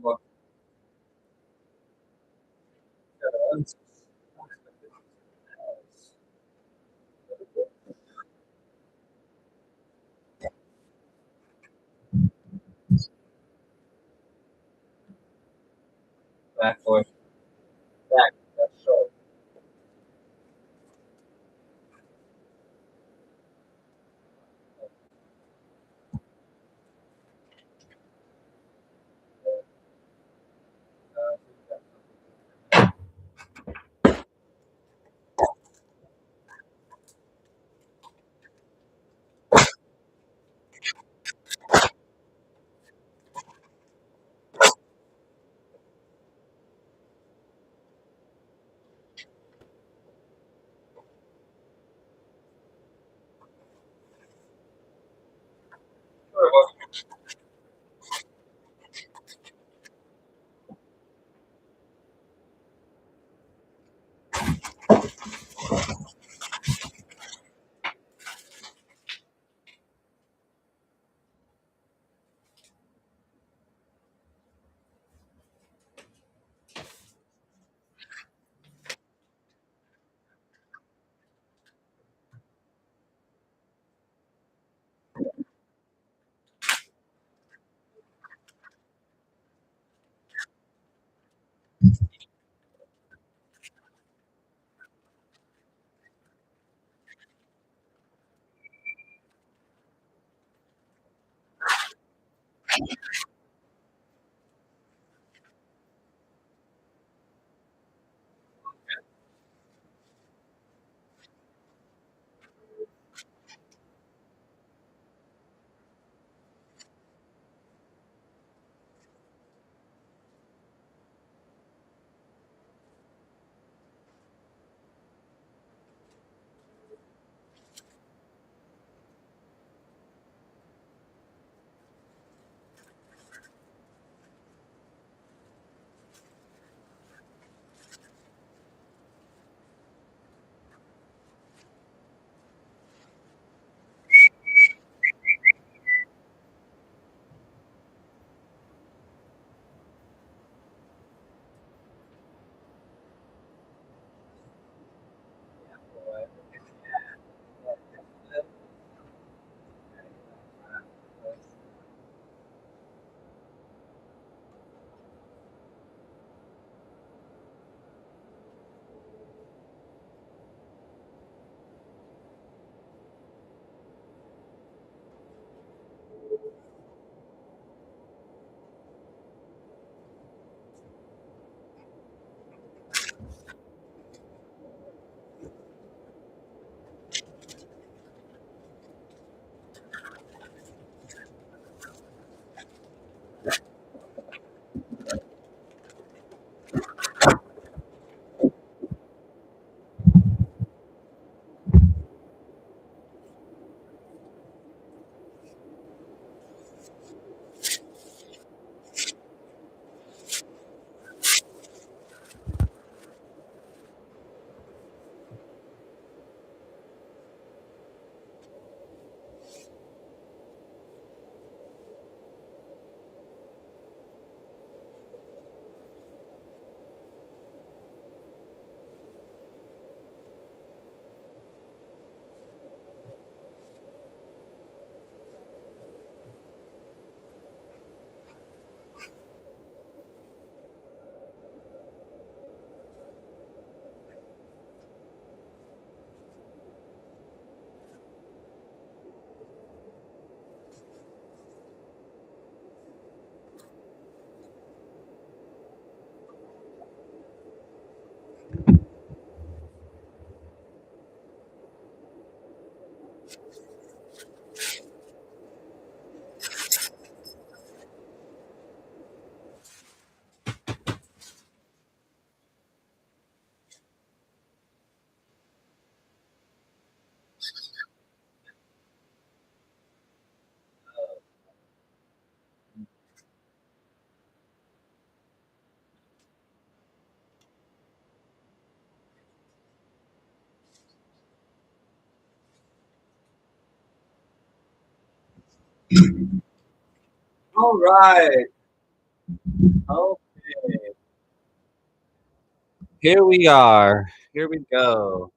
Well, back for back. That's so. Sure, well, all right. Okay. Here we are. Here we go.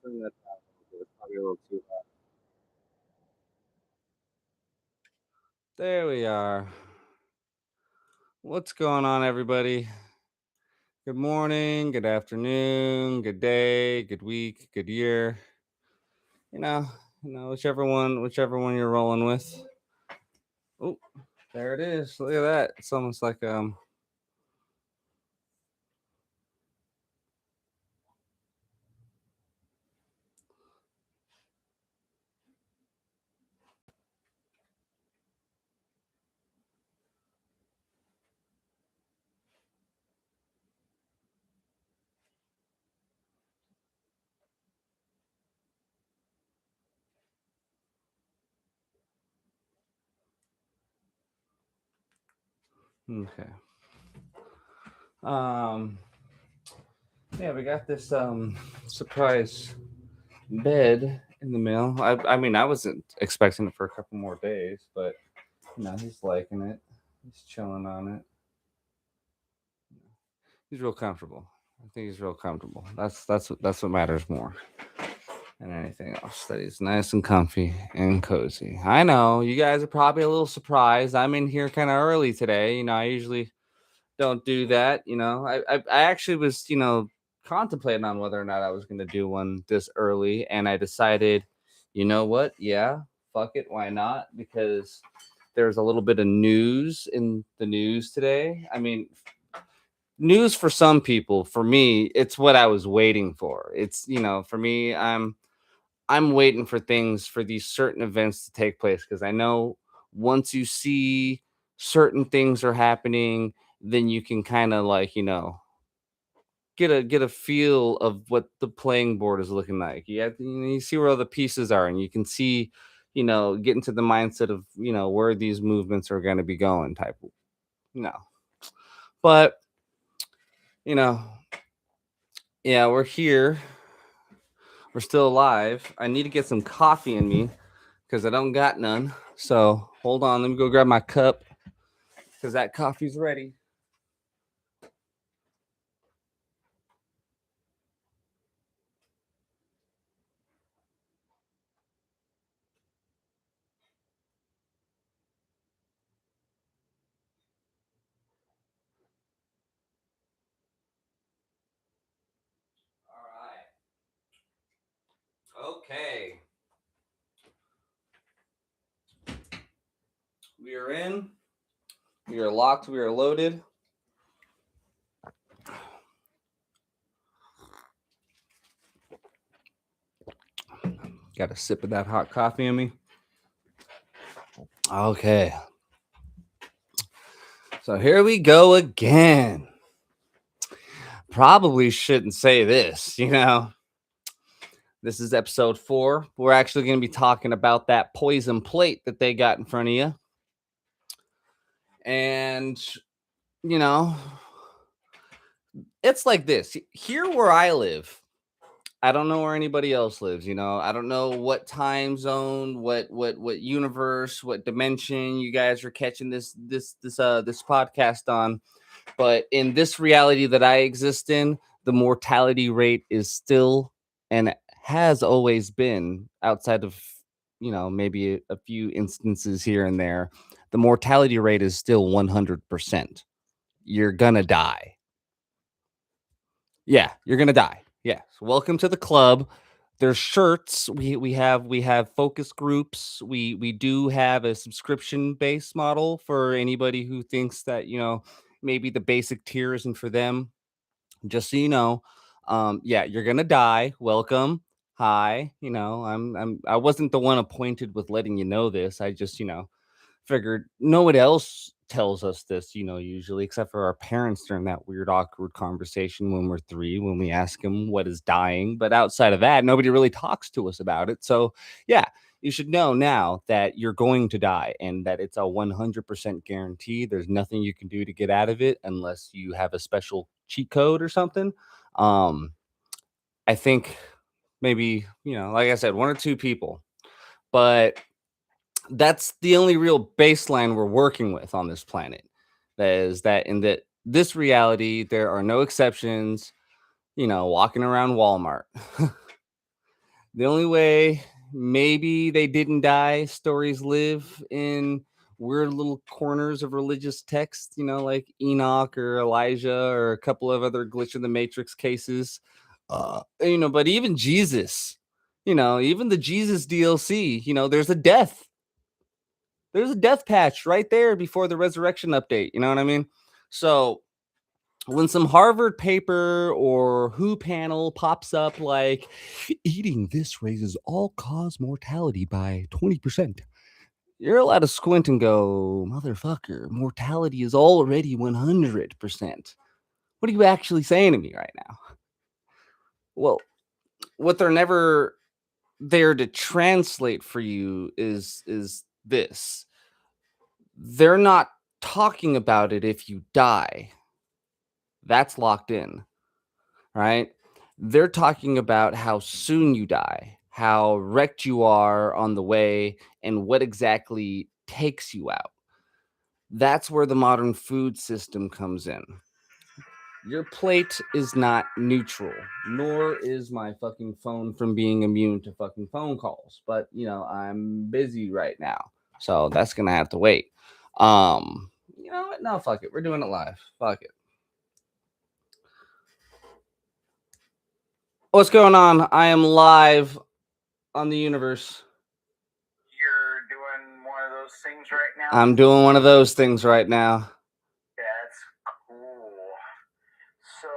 Turn that down a little bit. It's probably a little too loud. There we are. What's going on, everybody? Good morning, good afternoon, good day, good week, good year. You know, whichever one you're rolling with. Oh, there it is. Look at that. It's almost like okay. Um, yeah, we got this surprise bed in the mail. I mean, I wasn't expecting it for a couple more days, but he's liking it. He's chilling on it. He's real comfortable. I think he's real comfortable. That's what matters more than anything else. That he's nice and comfy and cozy. I know you guys are probably a little surprised. I'm in here kind of early today. I usually don't do that. I actually was contemplating on whether or not I was going to do one this early, and I decided, you know what? Yeah, fuck it. Why not? Because there's a little bit of news in the news today. I mean, news for some people. For me, it's what I was waiting for. It's for me, I'm waiting for things for these certain events to take place because I know once you see certain things are happening, then you can kind of like get a feel of what the playing board is looking like. You see where all the pieces are, and you can see get into the mindset of where these movements are going to be going type. You know, but you know, yeah, we're here. We're still alive. I need to get some coffee in me because I don't got none. So hold on, let me go grab my cup because that coffee's ready. All right. Okay. We are in. We are locked. We are loaded. Got a sip of that hot coffee in me. Okay. So here we go again. Probably shouldn't say this. This is episode 4. We're actually going to be talking about that poison plate that they got in front of you. And, you know, it's like this. Here where I live, I don't know where anybody else lives. I don't know what time zone, what universe, what dimension you guys are catching this podcast on. But in this reality that I exist in, the mortality rate is still and has always been outside of maybe a few instances here and there. The mortality rate is still 100%. You're gonna die. Yeah, you're gonna die. Yes. Welcome to the club. There's shirts. We have focus groups. We do have a subscription based model for anybody who thinks that maybe the basic tier isn't for them. Just so you know, yeah, you're gonna die. Welcome. Hi. I wasn't the one appointed with letting you know this. I just figured no one else tells us this, usually, except for our parents during that weird, awkward conversation when we're 3, when we ask them what is dying. But outside of that, nobody really talks to us about it. So, yeah, you should know now that you're going to die and that it's a 100% guarantee. There's nothing you can do to get out of it unless you have a special cheat code or something. Um, I think maybe, like I said, 1 or 2 people. But that's the only real baseline we're working with on this planet. That is that in this reality, there are no exceptions, walking around Walmart. The only way maybe they didn't die, stories live in weird little corners of religious text, like Enoch or Elijah or a couple of other glitch in the matrix cases. But even Jesus, even the Jesus DLC, there's a death. There's a death patch right there before the resurrection update. You know what I mean? So when some Harvard paper or WHO panel pops up like eating this raises all cause mortality by 20%, you're allowed to squint and go, motherfucker, mortality is already 100%. What are you actually saying to me right now? Well, what they're never there to translate for you is this. They're not talking about it if you die. That's locked in. Right? They're talking about how soon you die, how wrecked you are on the way, and what exactly takes you out. That's where the modern food system comes in. Your plate is not neutral, nor is my fucking phone from being immune to fucking phone calls. But, I'm busy right now. So that's going to have to wait. You know what? No, fuck it. We're doing it live. Fuck it. What's going on? I am live on the universe. You're doing one of those things right now? I'm doing one of those things right now. That's cool. So,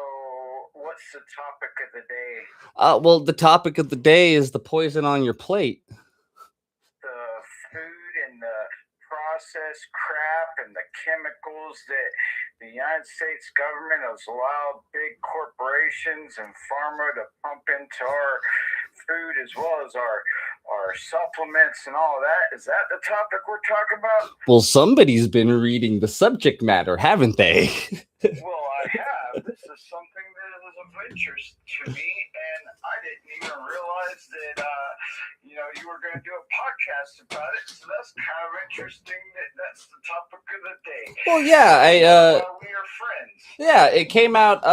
what's the topic of the day? Well, the topic of the day is the poison on your plate. The food and the processed crap and the chemicals that the United States government has allowed big corporations and pharma to pump into our food as well as our supplements and all of that. Is that the topic we're talking about? Well, somebody's been reading the subject matter, haven't they? Well, I have. This is something that is of interest to me, and I didn't even realize that you were going to do a podcast about it. So that's kind of interesting that that's the topic of the day. Well, yeah, we are friends. Yeah, it came out.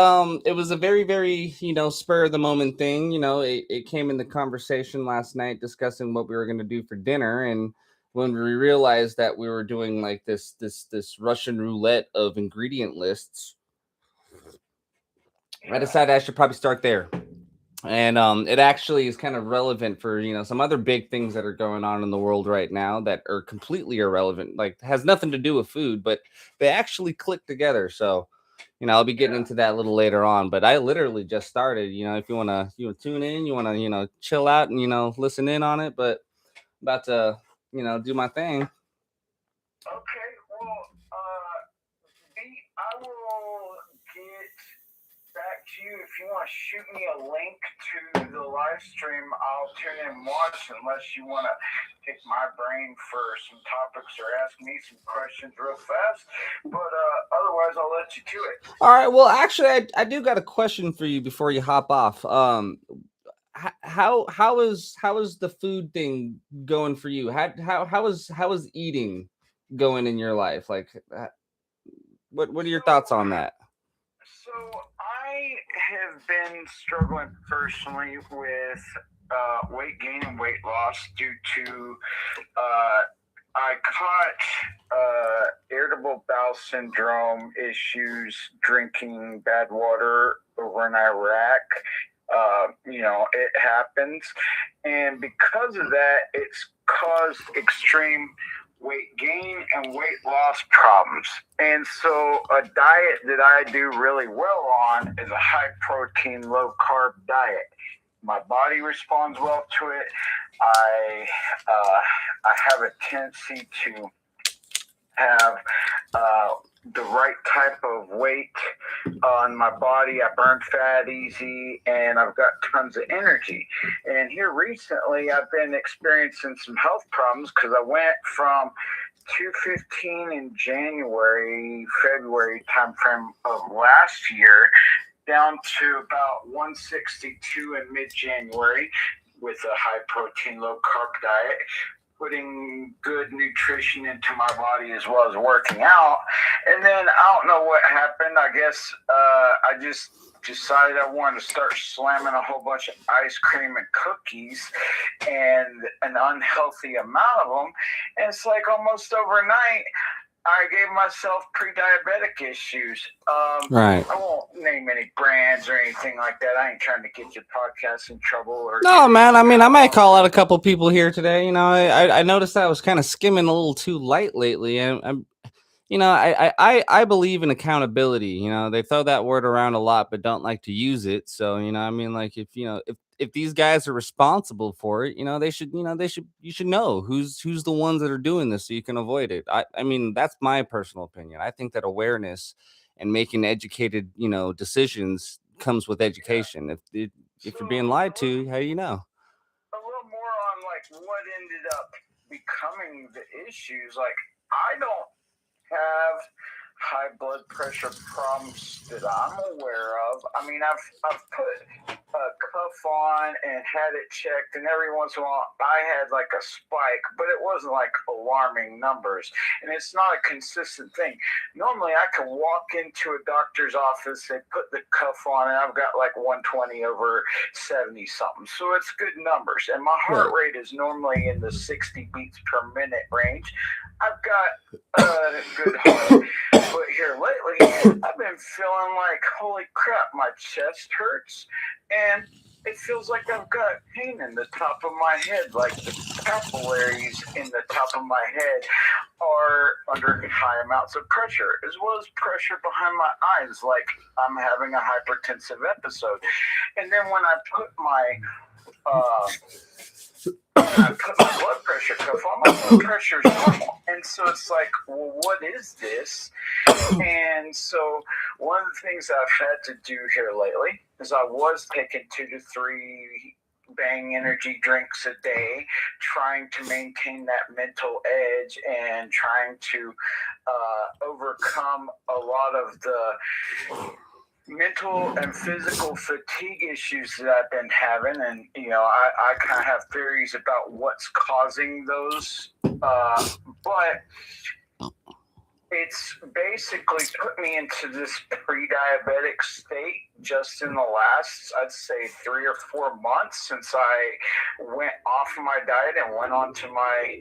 It was a very, very, spur of the moment thing. It came in the conversation last night discussing what we were going to do for dinner, and when we realized that we were doing like this Russian roulette of ingredient lists, I decided I should probably start there. And it actually is kind of relevant for some other big things that are going on in the world right now that are completely irrelevant, like has nothing to do with food, but they actually click together. So I'll be getting into that a little later on, but I literally just started. If you want to tune in, you want to chill out and listen in on it, but about to do my thing. Okay, well, I will get back to you if you want to shoot me a link to the live stream. I'll tune in and watch unless you want to pick my brain for some topics or ask me some questions real fast. But otherwise, I'll let you to it. All right. Well, actually, I do got a question for you before you hop off. How is the food thing going for you? How is eating going in your life? Like, what are your thoughts on that? So I have been struggling personally with weight gain and weight loss due to I caught irritable bowel syndrome issues drinking bad water over in Iraq. It happens, and because of that, it's caused extreme weight gain and weight loss problems. And so a diet that I do really well on is a high protein, low carb diet. My body responds well to it. I have a tendency to have the right type of weight on my body. I burn fat easy, and I've got tons of energy. And here recently, I've been experiencing some health problems because I went from 215 in February timeframe of last year down to about 162 in mid-January with a high protein, low carb diet. putting good nutrition into my body as well as working out. And then I don't know what happened. I guess I just decided I wanted to start slamming a whole bunch of ice cream and cookies and an unhealthy amount of them. And it's like almost overnight, I gave myself pre-diabetic issues. Right. I won't name any brands or anything like that. I ain't trying to get your podcast in trouble. Or No, man. I mean, I might call out a couple people here today. You know, I noticed I was kind of skimming a little too light lately, and I believe in accountability. You know, they throw that word around a lot, but don't like to use it. So, you know, I mean, like if these guys are responsible for it, you should know who's the ones that are doing this so you can avoid it. I mean, that's my personal opinion. I think that awareness and making educated, decisions comes with education. If you're being lied to, how do you know? A little more on like what ended up becoming the issues. Like I don't have high blood pressure problems that I'm aware of. I mean, I've put a cuff on and had it checked, and every once in a while I had like a spike, but it wasn't like alarming numbers, and it's not a consistent thing. Normally I can walk into a doctor's office, they put the cuff on, and I've got like 120 over 70 something, so it's good numbers, and my heart rate is normally in the 60 beats per minute range. I've got a good heart, but here lately, I've been feeling like, holy crap, my chest hurts, and it feels like I've got pain in the top of my head, like the capillaries in the top of my head are under high amounts of pressure, as well as pressure behind my eyes, like I'm having a hypertensive episode. And then when I put my blood pressure cuff on, my blood pressure is normal. And so it's like, well, what is this? And so one of the things I've had to do here lately is I was taking 2 to 3 Bang energy drinks a day, trying to maintain that mental edge and trying to overcome a lot of the mental and physical fatigue issues that I've been having. And, I kind of have theories about what's causing those. But it's basically put me into this pre-diabetic state just in the last, I'd say, 3 or 4 months since I went off my diet and went on to my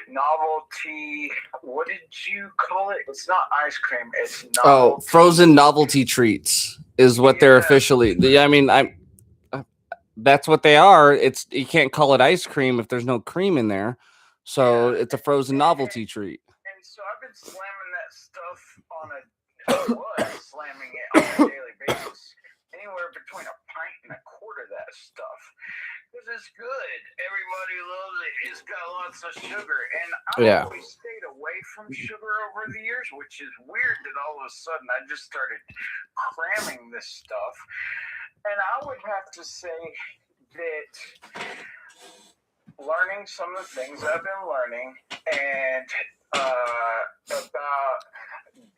novelty. What did you call it? It's not ice cream. It's novelty. Frozen novelty treats is what they're officially. I mean, that's what they are. You can't call it ice cream if there's no cream in there. So it's a frozen novelty treat. And so I've been slamming that stuff slamming it on a daily basis, anywhere between a pint and a quart of that stuff. Because it's good. Everybody loves it. It's got lots of sugar. And I've always stayed away from sugar over the years, which is weird that all of a sudden I just started cramming this stuff. And I would have to say that learning some of the things I've been learning and about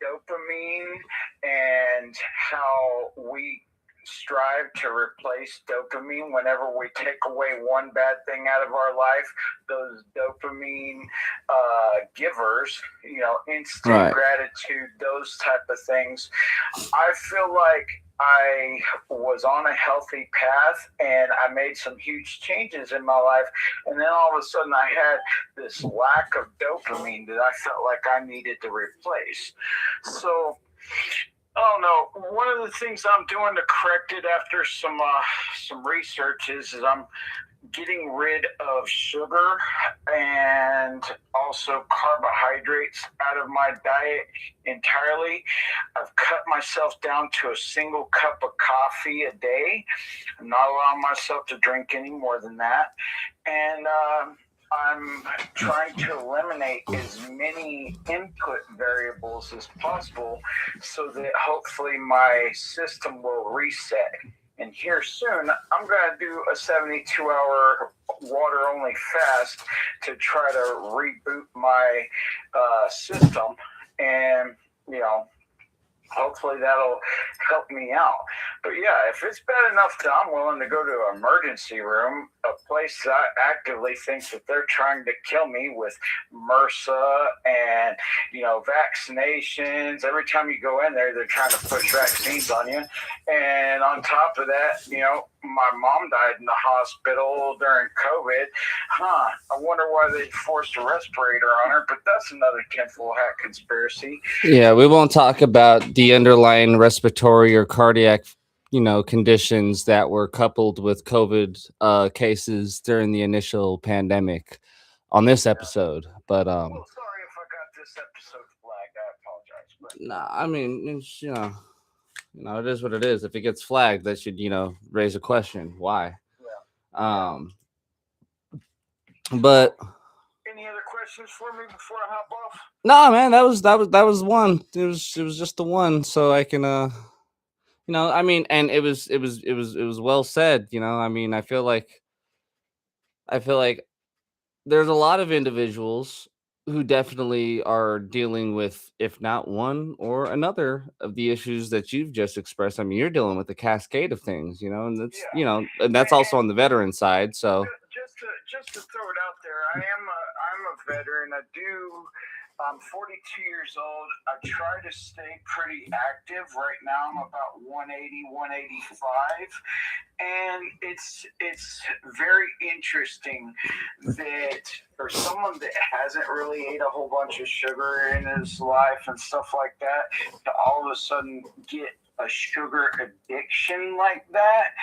dopamine and how we strive to replace dopamine whenever we take away one bad thing out of our life, those dopamine givers, instant gratitude, those type of things. I feel like I was on a healthy path and I made some huge changes in my life. And then all of a sudden I had this lack of dopamine that I felt like I needed to replace. So, I don't know. One of the things I'm doing to correct it after some research is I'm getting rid of sugar and also carbohydrates out of my diet entirely. I've cut myself down to a single cup of coffee a day. I'm not allowing myself to drink any more than that. And I'm trying to eliminate as many input variables as possible so that hopefully my system will reset. And here soon, I'm going to do a 72-hour water-only fast to try to reboot my system and, hopefully that'll help me out. But yeah, if it's bad enough that I'm willing to go to an emergency room, a place that I actively think that they're trying to kill me with MRSA and vaccinations. Every time you go in there, they're trying to push vaccines on you. And on top of that, my mom died in the hospital during COVID. I wonder why they forced a respirator on her, but that's another tinfoil hat conspiracy. Yeah, we won't talk about the underlying respiratory or cardiac, conditions that were coupled with COVID cases during the initial pandemic on this episode. But Well, sorry if I got this episode flagged. I apologize. But nah, I mean, it's, it is what it is. If it gets flagged, that should, raise a question. Why? yeah. But Any other questions for me before I hop off? no, man, that was one. It was just the one, so I can I mean, and it was well said. I mean, I feel like there's a lot of individuals who definitely are dealing with, if not one or another of the issues that you've just expressed. I mean, you're dealing with a cascade of things, and that's and that's also on the veteran side. So just to throw it out there, I'm a veteran. I'm 42 years old. I try to stay pretty active. Right now, I'm about 180, 185, and it's very interesting that for someone that hasn't really ate a whole bunch of sugar in his life and stuff like that, to all of a sudden get a sugar addiction like that,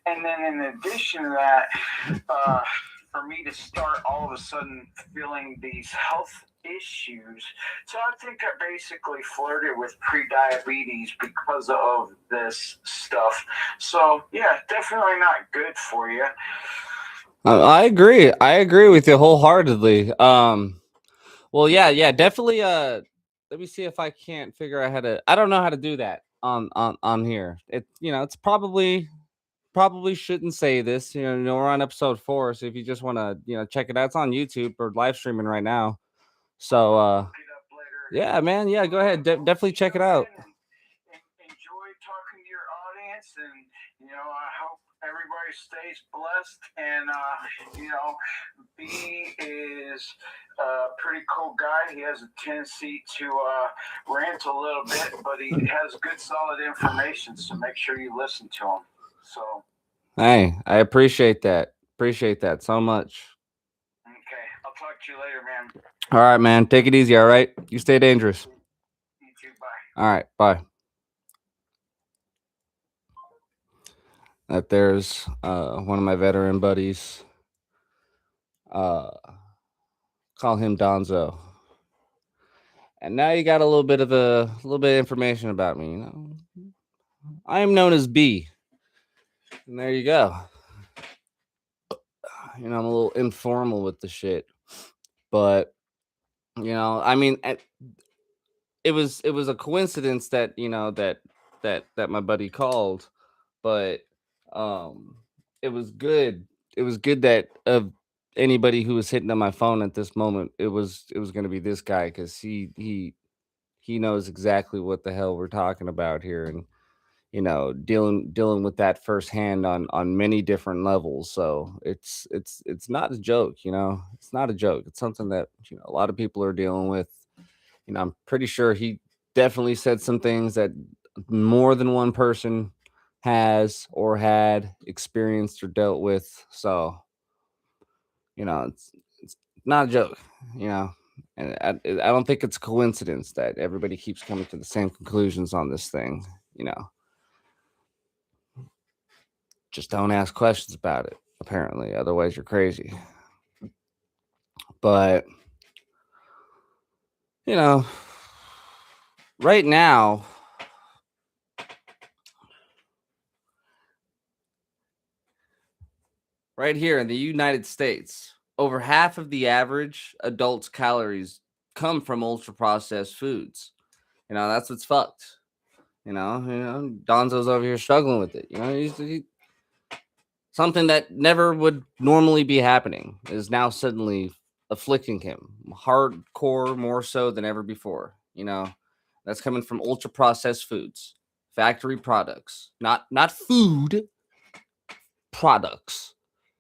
and then in addition to that, for me to start all of a sudden feeling these health issues. So I think I basically flirted with pre-diabetes because of this stuff. So yeah, definitely not good for you. I agree. I agree with you wholeheartedly. Well, yeah, definitely. Let me see if I can't figure out how to. I don't know how to do that on here. It's probably shouldn't say this. We're on episode 4, so if you just want to, check it out, it's on YouTube or live streaming right now. So, yeah, man, yeah, go ahead, definitely check it out. Enjoy talking to your audience, and I hope everybody stays blessed. And B is a pretty cool guy. He has a tendency to rant a little bit, but he has good, solid information. So make sure you listen to him. So, hey, I appreciate that. Appreciate that so much. Okay, I'll talk to you later, man. All right, man. Take it easy. All right. You stay dangerous. You too. Bye. All right. Bye. That there's one of my veteran buddies. Call him Donzo. And now you got a little bit of information about me. I am known as B. And there you go. I'm a little informal with the shit, but I mean, it was a coincidence that that my buddy called, but it was good. It was good that of anybody who was hitting on my phone at this moment, it was going to be this guy because he knows exactly what the hell we're talking about here, and dealing with that firsthand on many different levels. So it's not a joke. It's not a joke. It's something that a lot of people are dealing with. I'm pretty sure he definitely said some things that more than one person has or had experienced or dealt with. So it's not a joke. And I don't think it's a coincidence that everybody keeps coming to the same conclusions on this thing. Just don't ask questions about it, apparently. Otherwise, you're crazy. But, right now, right here in the United States, over half of the average adult's calories come from ultra processed foods. That's what's fucked. Donzo's over here struggling with it. Something that never would normally be happening is now suddenly afflicting him hardcore, more so than ever before. That's coming from ultra processed foods, factory products, not food products.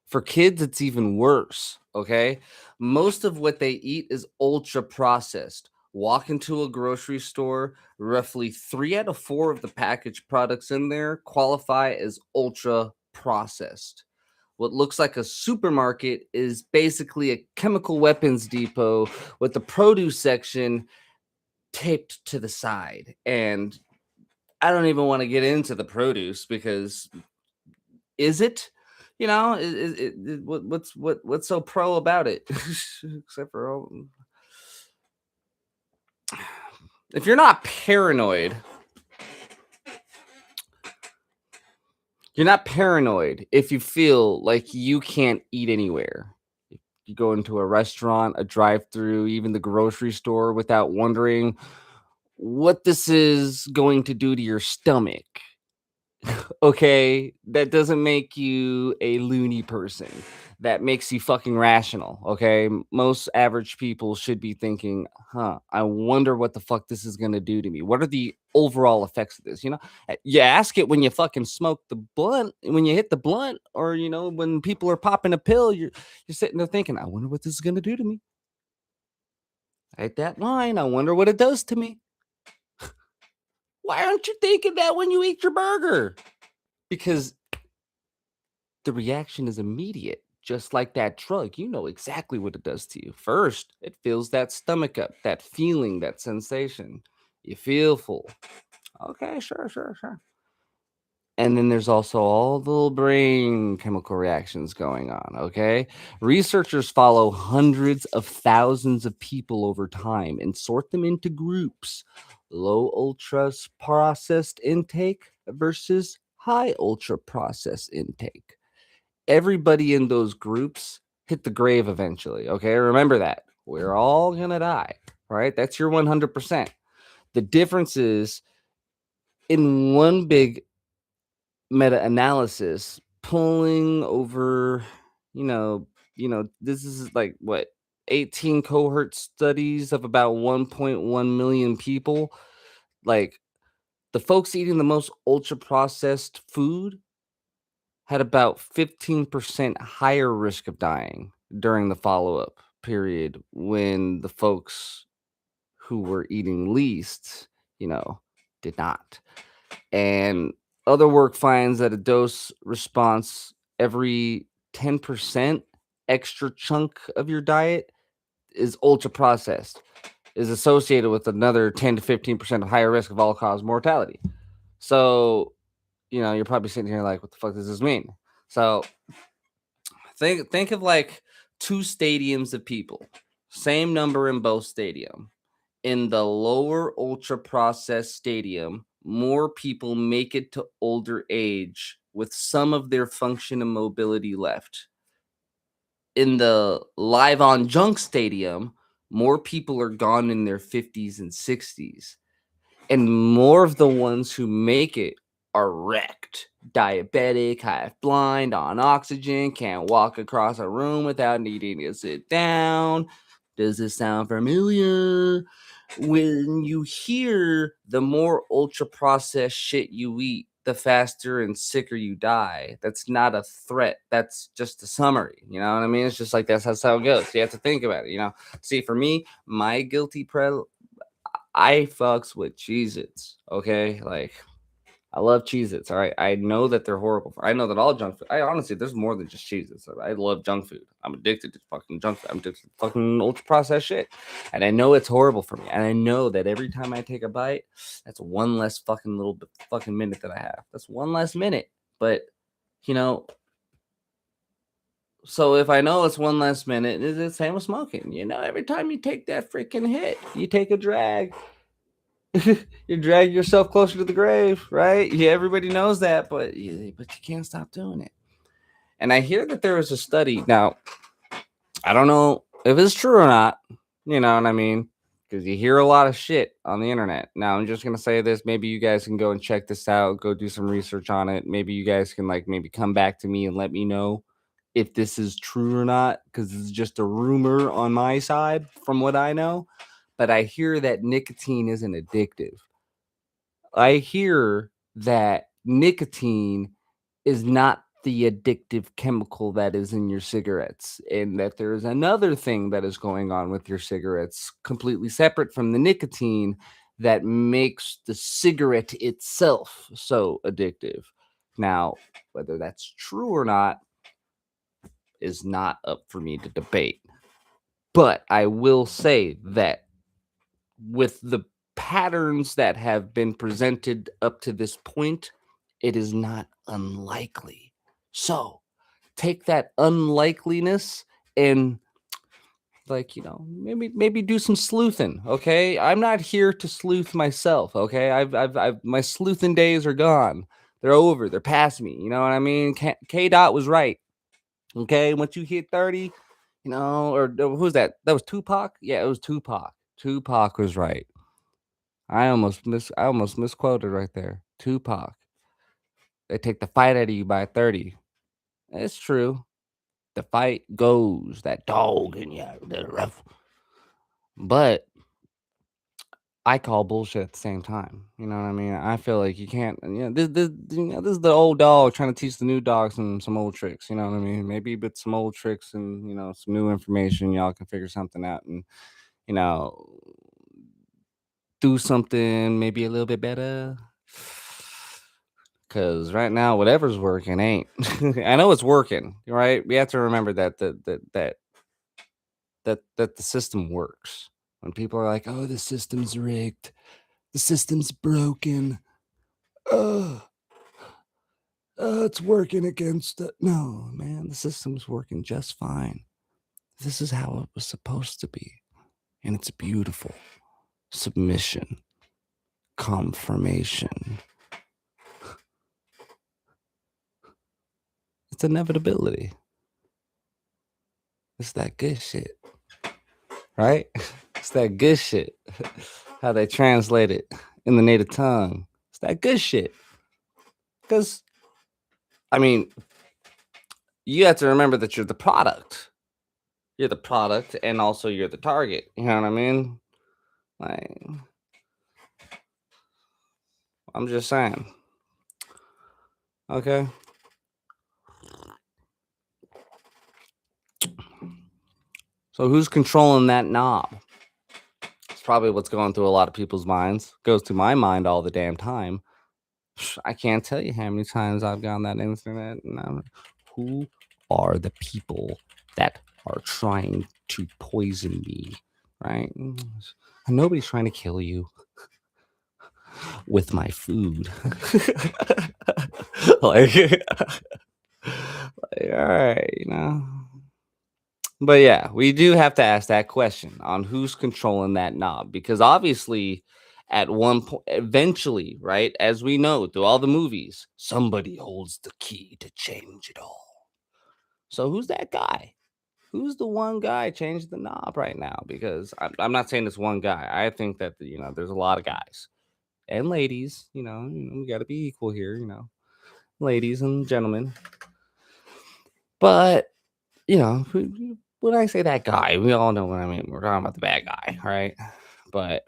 For kids, it's even worse. Okay. Most of what they eat is ultra processed. Walk into a grocery store, roughly 3 out of 4 of the packaged products in there qualify as ultra processed. What looks like a supermarket is basically a chemical weapons depot with the produce section taped to the side. And I don't even want to get into the produce because is it? What's so pro about it? Except for if you're not paranoid, you're not paranoid if you feel like you can't eat anywhere. You go into a restaurant, a drive-through, even the grocery store without wondering what this is going to do to your stomach. Okay, that doesn't make you a loony person. That makes you fucking rational. Okay, most average people should be thinking, I wonder what the fuck this is gonna do to me. What are the overall effects of this? You ask it when you fucking smoke the blunt, when you hit the blunt, or when people are popping a pill, you're sitting there thinking, I wonder what this is gonna do to me. I hit that line, I wonder what it does to me. Why aren't you thinking that when you eat your burger? Because the reaction is immediate, just like that drug. You know exactly what it does to you. First, it fills that stomach up, that feeling, that sensation. You feel full. Okay, sure. And then there's also all the little brain chemical reactions going on. Okay. Researchers follow hundreds of thousands of people over time and sort them into groups: low ultra processed intake versus high ultra processed intake. Everybody in those groups hit the grave eventually. Okay. Remember that. We're all going to die. Right. That's your 100%. The difference is in one big meta-analysis pulling over, this is like what, 18 cohort studies of about 1.1 million people. Like the folks eating the most ultra processed food had about 15% higher risk of dying during the follow-up period, when the folks who were eating least, did not. And other work finds that a dose response every 10% extra chunk of your diet is ultra processed, is associated with another 10 to 15% of higher risk of all cause mortality. So, you're probably sitting here like, what the fuck does this mean? So think of like 2 stadiums of people, same number in both stadium. In the lower ultra processed stadium, more people make it to older age with some of their function and mobility left. In the live on junk stadium, more people are gone in their 50s and 60s. And more of the ones who make it are wrecked. Diabetic, half blind, on oxygen, can't walk across a room without needing to sit down. Does this sound familiar? When you hear the more ultra processed shit you eat, the faster and sicker you die. That's not a threat. That's just a summary. You know what I mean? It's just like that's how it goes. You have to think about it. See, for me, my guilty I fucks with Cheez-Its. Okay, like I love Cheez-Its. All right, I know that they're horrible. I know that all junk food. I honestly, there's more than just Cheez-Its. I love junk food. I'm addicted to fucking junk food. I'm addicted to fucking ultra processed shit, and I know it's horrible for me. And I know that every time I take a bite, that's one less fucking little bit fucking minute that I have. That's one less minute. But you know, so if I know it's one less minute, it's the same with smoking. Every time you take that freaking hit, you take a drag. You drag yourself closer to the grave, right? Yeah, everybody knows that, but you can't stop doing it. And I hear that there was a study. Now, I don't know if it's true or not. You know what I mean? Because you hear a lot of shit on the internet. Now, I'm just gonna say this. Maybe you guys can go and check this out. Go do some research on it. Maybe you guys can maybe come back to me and let me know if this is true or not. Because it's just a rumor on my side, from what I know. but I hear that nicotine isn't addictive. I hear that nicotine is not the addictive chemical that is in your cigarettes, and that there is another thing that is going on with your cigarettes completely separate from the nicotine that makes the cigarette itself so addictive. Now, whether that's true or not is not up for me to debate. But I will say that with the patterns that have been presented up to this point, it is not unlikely. So take that unlikeliness and, like, maybe do some sleuthing. Okay, I'm not here to sleuth myself. Okay, I've my sleuthing days are gone. They're over. They're past me. You know what I mean? K Dot was right. Okay, once you hit 30, or who's that? That was Tupac. Yeah, it was Tupac. Tupac was right. I almost misquoted right there. Tupac. They take the fight out of you by 30. It's true. The fight goes, that dog in you, the rough. But I call bullshit at the same time. You know what I mean? I feel like you can't. This is the old dog trying to teach the new dog some old tricks. You know what I mean? Maybe with some old tricks and some new information, y'all can figure something out and you know do something maybe a little bit better. Cause right now, whatever's working ain't. I know it's working, right? We have to remember that the system works. When people are like, "Oh, the system's rigged, the system's broken," oh, it's working against it. No, man, the system's working just fine. This is how it was supposed to be, and it's beautiful. Submission, confirmation. It's inevitability. It's that good shit, right? It's that good shit. How they translate it in the native tongue. It's that good shit. Because, I mean, you have to remember that you're the product. You're the product and also you're the target. You know what I mean? Like, I'm just saying. Okay. So who's controlling that knob? It's probably what's going through a lot of people's minds. Goes through my mind all the damn time. I can't tell you how many times I've gone that internet. Who are the people that are trying to poison me? Right? Nobody's trying to kill you with my food. like, all right. But yeah, we do have to ask that question on who's controlling that knob, because obviously at one point, eventually, right, as we know through all the movies, somebody holds the key to change it all. So who's that guy? Who's the one guy changing the knob right now? Because I'm not saying it's one guy. I think that there's a lot of guys and ladies. We got to be equal here. Ladies and gentlemen. But when I say that guy, we all know what I mean. We're talking about the bad guy, right? But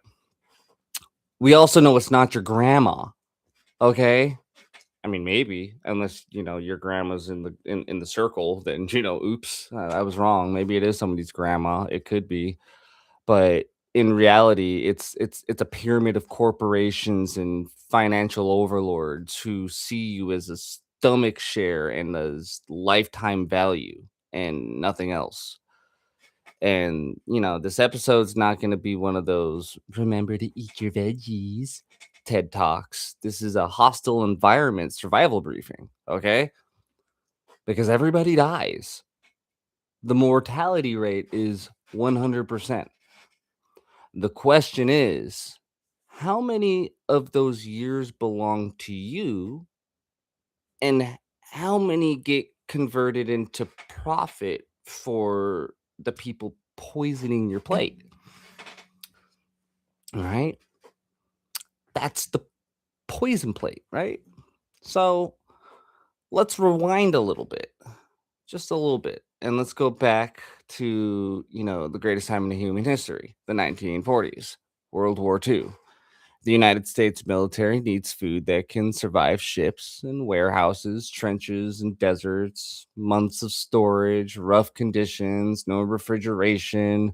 we also know it's not your grandma, okay? I mean, maybe, unless your grandma's in the circle, then oops, I was wrong. Maybe it is somebody's grandma. It could be, but in reality, it's a pyramid of corporations and financial overlords who see you as a stomach share and as lifetime value and nothing else. And this episode's not going to be one of those remember to eat your veggies TED Talks. This is a hostile environment survival briefing, okay? Because everybody dies. The mortality rate is 100%. The question is, how many of those years belong to you, and how many get converted into profit for the people poisoning your plate? All right. That's the poison plate, right? So let's rewind a little bit, just a little bit. And let's go back to, the greatest time in human history, the 1940s, World War II. The United States military needs food that can survive ships and warehouses, trenches and deserts, months of storage, rough conditions, no refrigeration,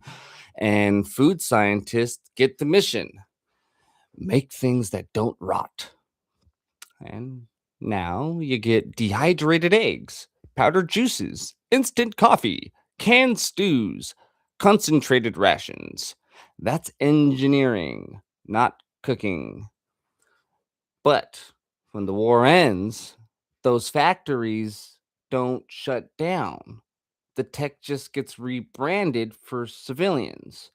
and food scientists get the mission: make things that don't rot. And now you get dehydrated eggs, powdered juices, instant coffee, canned stews, concentrated rations. That's engineering, not cooking. But when the war ends, those factories don't shut down. The tech just gets rebranded for civilians.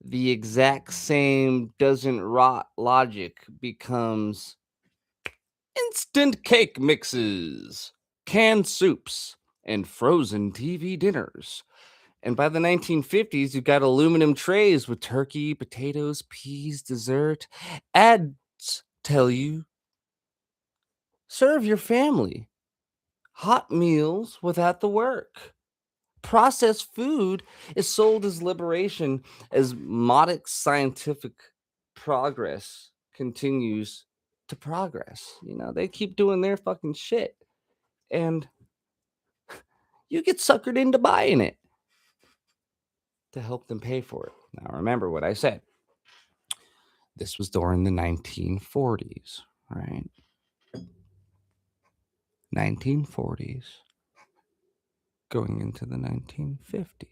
The exact same doesn't rot logic becomes instant cake mixes, canned soups, and frozen TV dinners. And by the 1950s, you've got aluminum trays with turkey, potatoes, peas, dessert. Ads tell you serve your family hot meals without the work. Processed food is sold as liberation as modern scientific progress continues to progress. They keep doing their fucking shit, and you get suckered into buying it to help them pay for it. Now, remember what I said. This was during the 1940s, right? 1940s going into the 1950s.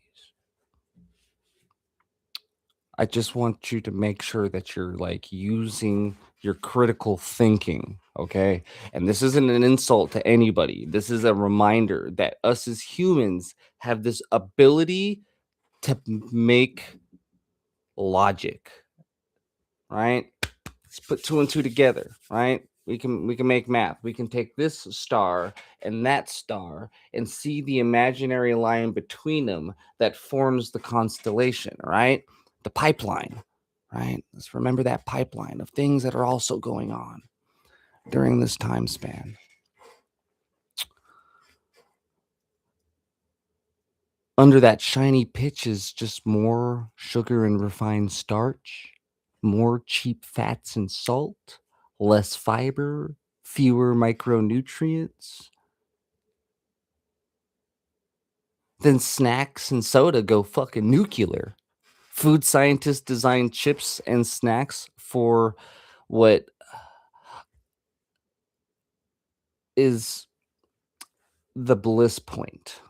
I just want you to make sure that you're like using your critical thinking, okay? And this isn't an insult to anybody. This is a reminder that us as humans have this ability to make logic, right? Let's put two and two together, right? We can make math. We can take this star and that star and see the imaginary line between them that forms the constellation, right? The pipeline, right? Let's remember that pipeline of things that are also going on during this time span. Under that shiny pitch is just more sugar and refined starch, more cheap fats and salt, less fiber, fewer micronutrients. Then snacks and soda go fucking nuclear. Food scientists design chips and snacks for what is the bliss point.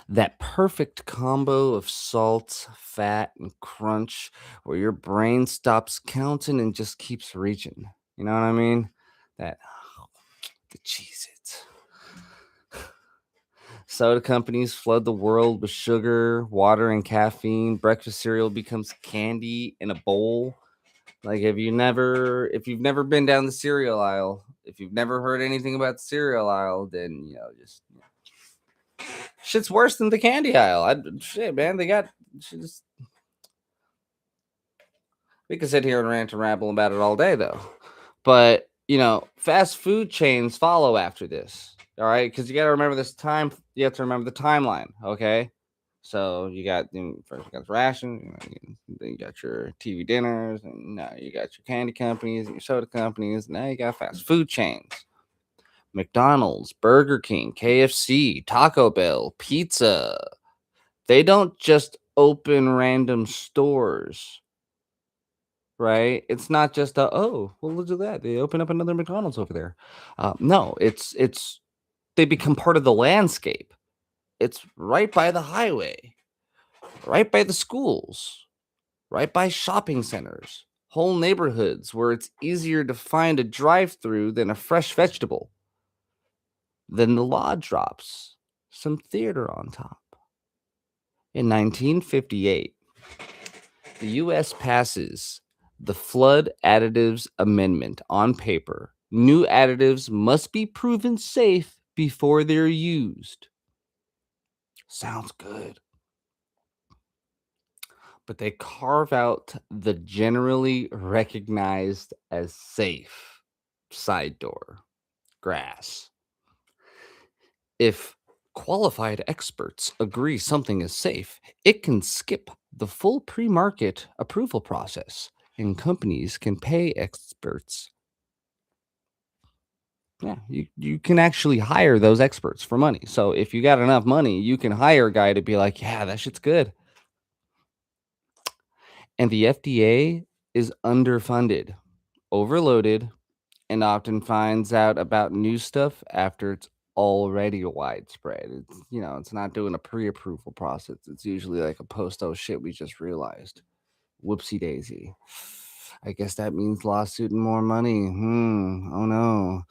That perfect combo of salt, fat, and crunch where your brain stops counting and just keeps reaching. You know what I mean? That the cheese it. Soda companies flood the world with sugar, water, and caffeine. Breakfast cereal becomes candy in a bowl. Like if you've never been down the cereal aisle, if you've never heard anything about the cereal aisle, then just shit's worse than the candy aisle. Shit, man, just, we could sit here and rant and ramble about it all day, though. But fast food chains follow after this. All right, because you got to remember this time. You have to remember the timeline. Okay, so you got first you got the ration, then you got your TV dinners, and now you got your candy companies and your soda companies. Now you got fast food chains. McDonald's, Burger King, KFC, Taco Bell, pizza. They don't just open random stores, right? It's not just oh, well, look at that. They open up another McDonald's over there. No, it's they become part of the landscape. It's right by the highway, right by the schools, right by shopping centers, whole neighborhoods where it's easier to find a drive-through than a fresh vegetable. Then the law drops some theater on top. In 1958, the U.S. passes the Flood Additives Amendment on paper. New additives must be proven safe before they're used. Sounds good. But they carve out the generally recognized as safe side door, grass. If qualified experts agree something is safe, it can skip the full pre market approval process, and companies can pay experts. Yeah, you can actually hire those experts for money. So if you got enough money, you can hire a guy to be like, yeah, that shit's good. And the FDA is underfunded, overloaded, and often finds out about new stuff after it's already widespread. It's not doing a pre-approval process. It's usually like a post, oh shit, we just realized. Whoopsie daisy. I guess that means lawsuit and more money. Oh no.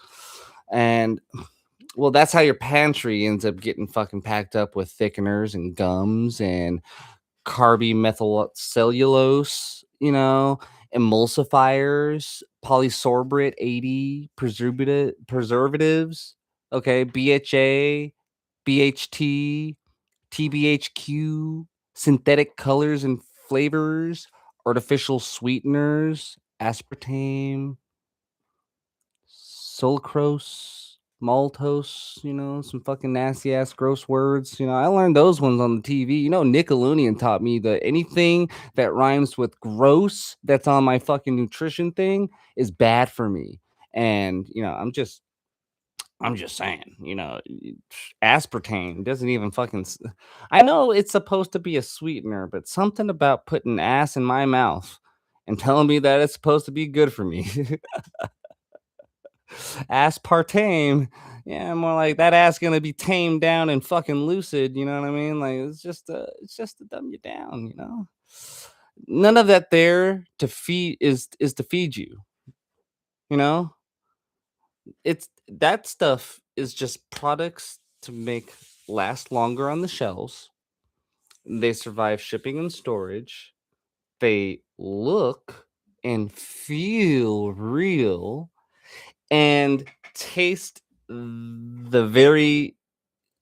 And well, that's how your pantry ends up getting fucking packed up with thickeners and gums and carby cellulose, emulsifiers, polysorbate 80, preservatives, okay, BHA, BHT, TBHQ, synthetic colors and flavors, artificial sweeteners, aspartame, sucrose, maltose, some fucking nasty ass gross words. I learned those ones on the TV. Nickelodeon taught me that anything that rhymes with gross that's on my fucking nutrition thing is bad for me. And I'm just saying, aspartame doesn't even fucking. I know it's supposed to be a sweetener, but something about putting ass in my mouth and telling me that it's supposed to be good for me. Aspartame. Yeah, more like that ass gonna be tamed down and fucking lucid. You know what I mean? Like it's just to dumb you down. None of that there to feed is to feed you. You know, it's that stuff is just products to make last longer on the shelves. They survive shipping and storage. They look and feel real and taste the very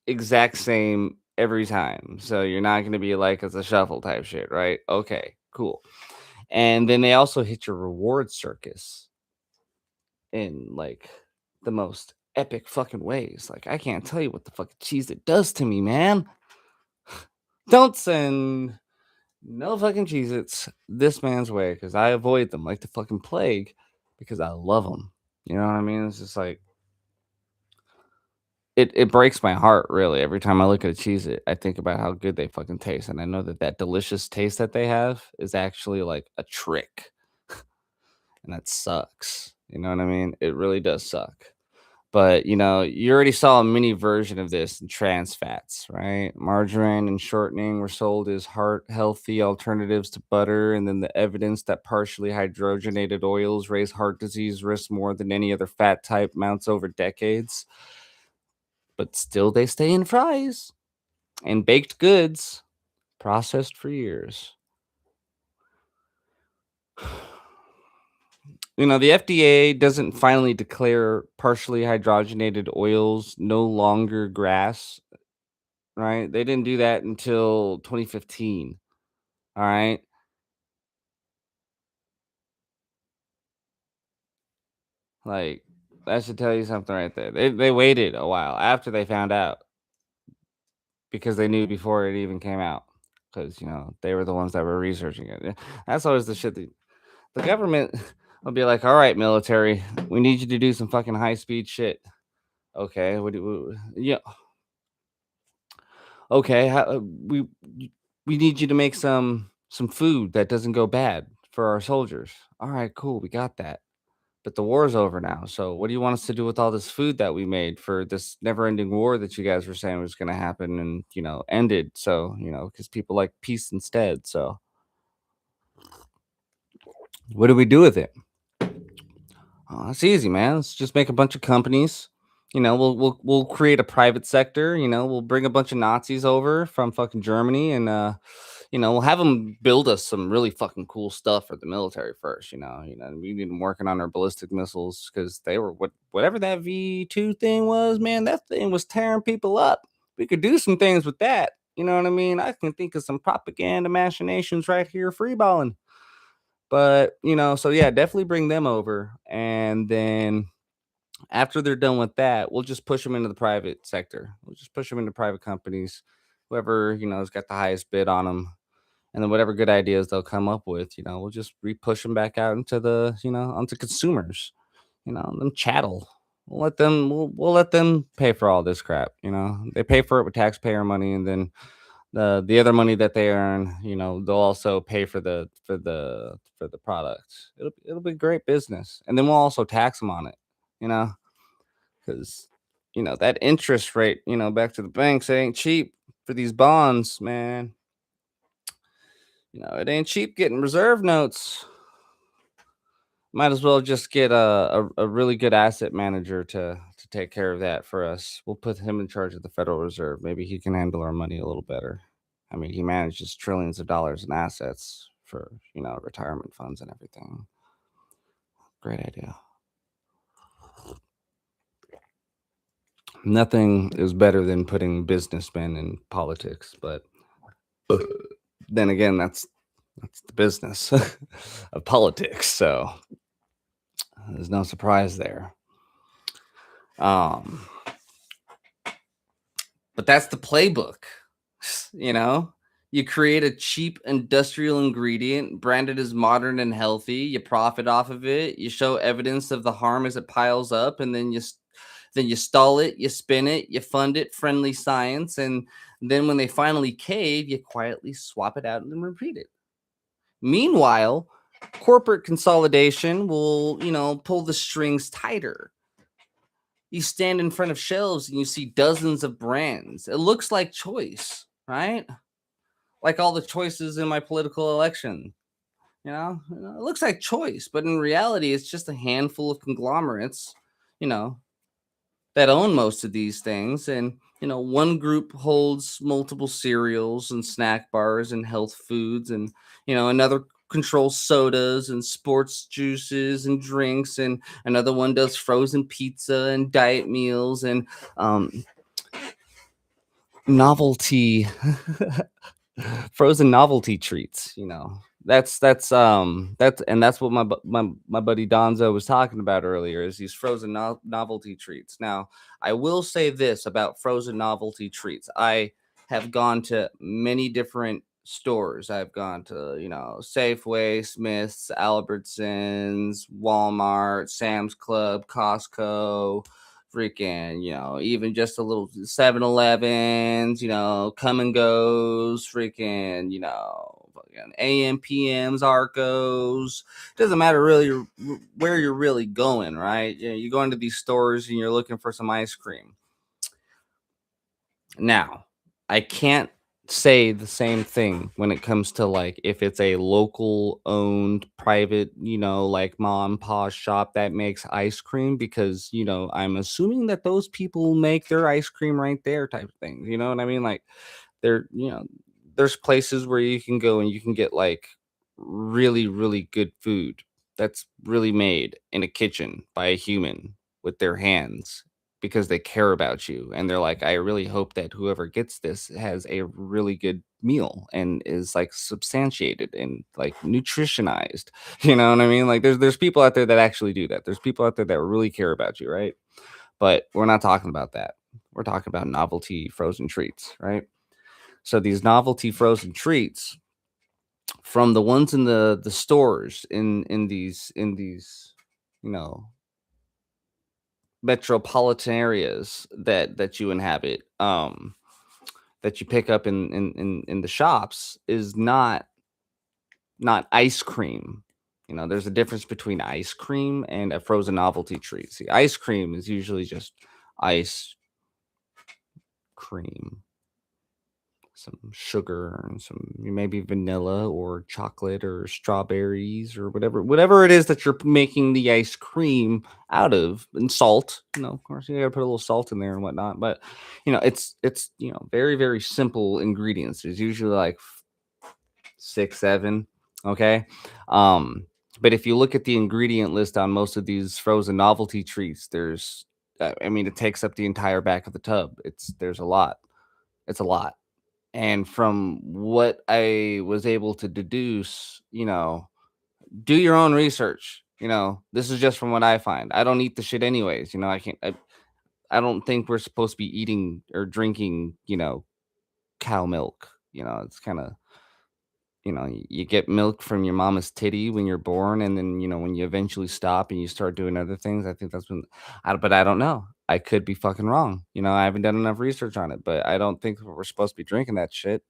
exact same every time. So you're not going to be like it's a shuffle type shit, right? Okay, cool. And then they also hit your reward circus in like the most epic fucking ways. Like I can't tell you what the fucking cheese it does to me, man. Don't send no fucking Cheez Its this man's way because I avoid them like the fucking plague because I love them. You know what I mean? It's just like it breaks my heart really every time I look at a Cheez It. I think about how good they fucking taste, and I know that that delicious taste that they have is actually like a trick, and that sucks. You know what I mean? It really does suck. But you already saw a mini version of this in trans fats, right? Margarine and shortening were sold as heart healthy alternatives to butter, and then the evidence that partially hydrogenated oils raise heart disease risk more than any other fat type mounts over decades. But still, they stay in fries and baked goods processed for years. The FDA doesn't finally declare partially hydrogenated oils no longer grass, right? They didn't do that until 2015. All right. Like, that should tell you something right there. They waited a while after they found out because they knew before it even came out because, they were the ones that were researching it. That's always the shit that the government will be like, all right, military, we need you to do some fucking high speed shit. Okay. Yeah. Okay. We need you to make some food that doesn't go bad for our soldiers. All right, cool. We got that. But the war's over now. So what do you want us to do with all this food that we made for this never-ending war that you guys were saying was going to happen and, ended? So, because people like peace instead. So what do we do with it? Oh, it's easy, man. Let's just make a bunch of companies. We'll create a private sector. We'll bring a bunch of Nazis over from fucking Germany, and we'll have them build us some really fucking cool stuff for the military first. We need them working on our ballistic missiles because they were whatever that V2 thing was, man. That thing was tearing people up. We could do some things with that. You know what I mean? I can think of some propaganda machinations right here, freeballing. But, so yeah, definitely bring them over. And then After they're done with that, we'll just push them into the private sector. We'll just push them into private companies, whoever, has got the highest bid on them. And then whatever good ideas they'll come up with, we'll just re-push them back out into onto consumers, them chattel. We'll let them pay for all this crap. They pay for it with taxpayer money, and then the other money that they earn, they'll also pay for the product. It'll be great business, and then we'll also tax them on it, you know, because that interest rate, back to the banks, it ain't cheap for these bonds, man. It ain't cheap getting reserve notes. Might as well just get a really good asset manager to take care of that for us. We'll put him in charge of the Federal Reserve. Maybe he can handle our money a little better. I mean, he manages trillions of dollars in assets for, retirement funds and everything. Great idea. Nothing is better than putting businessmen in politics, but then again, that's the business of politics. So there's no surprise there. But that's the playbook. You create a cheap industrial ingredient branded as modern and healthy. You profit off of it. You show evidence of the harm as it piles up, and then you stall it, you spin it, you fund it, friendly science, and then when they finally cave, you quietly swap it out and repeat it. Meanwhile, corporate consolidation will, pull the strings tighter. You stand in front of shelves and you see dozens of brands. It looks like choice, right? Like all the choices in my political election. It looks like choice, but in reality, it's just a handful of conglomerates, that own most of these things. And, one group holds multiple cereals and snack bars and health foods, and, another controls sodas and sports juices and drinks, and another one does frozen pizza and diet meals and novelty frozen novelty treats. That's what my buddy Donzo was talking about earlier, is these frozen novelty treats. Now, I will say this about frozen novelty treats. I have gone to many different stores. I've gone to, Safeway, Smith's, Albertsons, Walmart, Sam's Club, Costco, freaking, even just a little 7-Elevens, come and goes, freaking, fucking AMPMs, Arcos. Doesn't matter really where you're really going, right? You go into these stores and you're looking for some ice cream. Now, I can't say the same thing when it comes to, like, if it's a local owned private, like mom and pa shop that makes ice cream, because, I'm assuming that those people make their ice cream right there type of thing. You know what I mean? Like, there's places where you can go and you can get like really, really good food that's really made in a kitchen by a human with their hands, because they care about you, and they're like, I really hope that whoever gets this has a really good meal and is like substantiated and like nutritionized. You know what I mean? Like, there's people out there that actually do that. There's people out there that really care about you, right? But we're not talking about that. We're talking about novelty frozen treats, right? So these novelty frozen treats, from the ones in the stores in these you know metropolitan areas that you inhabit, that you pick up in the shops, is not ice cream. There's a difference between ice cream and a frozen novelty treat. See, ice cream is usually just ice cream, some sugar, and some maybe vanilla or chocolate or strawberries or whatever it is that you're making the ice cream out of, and salt. Of course, you gotta put a little salt in there and whatnot. But it's very, very simple ingredients. There's usually like 6, 7. Okay. But if you look at the ingredient list on most of these frozen novelty treats, there's it takes up the entire back of the tub. There's a lot. It's a lot. And from what I was able to deduce, do your own research. This is just from what I find. I don't eat the shit anyways. I can't. I don't think we're supposed to be eating or drinking, cow milk. It's kind of, you get milk from your mama's titty when you're born, and then when you eventually stop and you start doing other things. I think that's when. But I don't know. I could be fucking wrong. I haven't done enough research on it, but I don't think we're supposed to be drinking that shit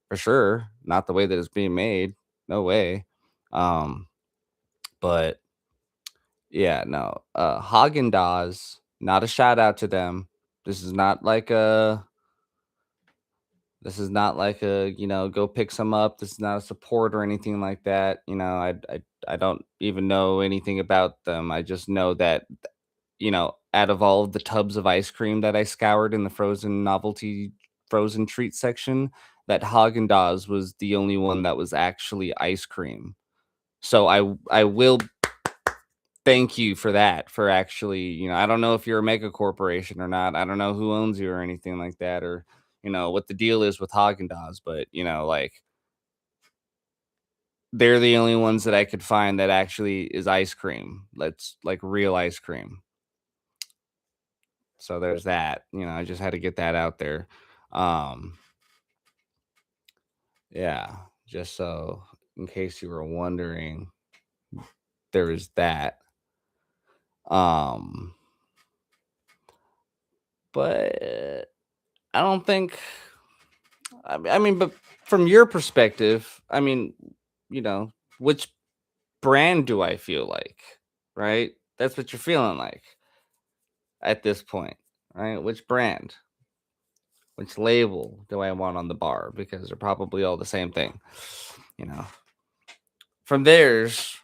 for sure. Not the way that it's being made. No way. Um, but yeah, no. Haagen Dazs, not a shout out to them. This is not like a go pick some up. This is not a support or anything like that. I don't even know anything about them. I just know that, out of all of the tubs of ice cream that I scoured in the frozen treat section, that Haagen Dazs was the only one that was actually ice cream. So I will thank you for that, for actually, I don't know if you're a mega corporation or not. I don't know who owns you or anything like that, or, what the deal is with Haagen Dazs, but, like, they're the only ones that I could find that actually is ice cream. That's like real ice cream. So there's that. I just had to get that out there. Um, yeah, just so in case you were wondering, there is that. Um, but I don't think. But from your perspective, which brand do I feel like, right? That's what you're feeling like at this point, right? Which brand, which label do I want on the bar? Because they're probably all the same thing, you know. From theirs,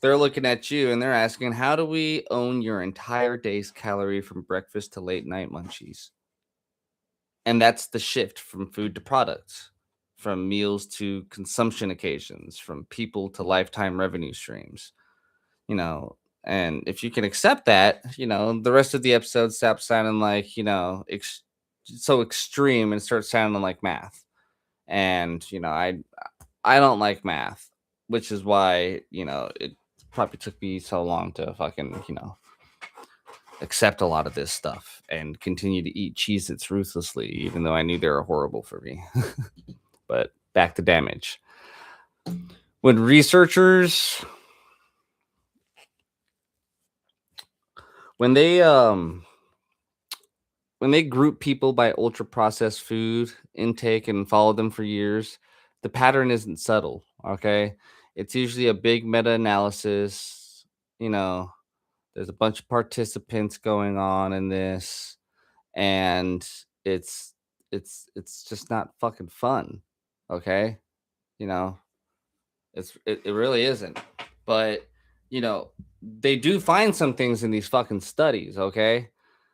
they're looking at you and they're asking, how do we own your entire day's calorie from breakfast to late night munchies? And that's the shift from food to products, from meals to consumption occasions, from people to lifetime revenue streams, you know. And if you can accept that, the rest of the episode stops sounding like, so extreme and starts sounding like math. And, I don't like math, which is why, it probably took me so long to fucking, accept a lot of this stuff and continue to eat Cheez-Its ruthlessly, even though I knew they were horrible for me. But back to damage. When researchers, when they group people by ultra processed food intake and follow them for years, the pattern isn't subtle. Okay, it's usually a big meta analysis. There's a bunch of participants going on in this, and it's it's just not fucking fun. Okay, you know it really isn't. But they do find some things in these fucking studies. Okay,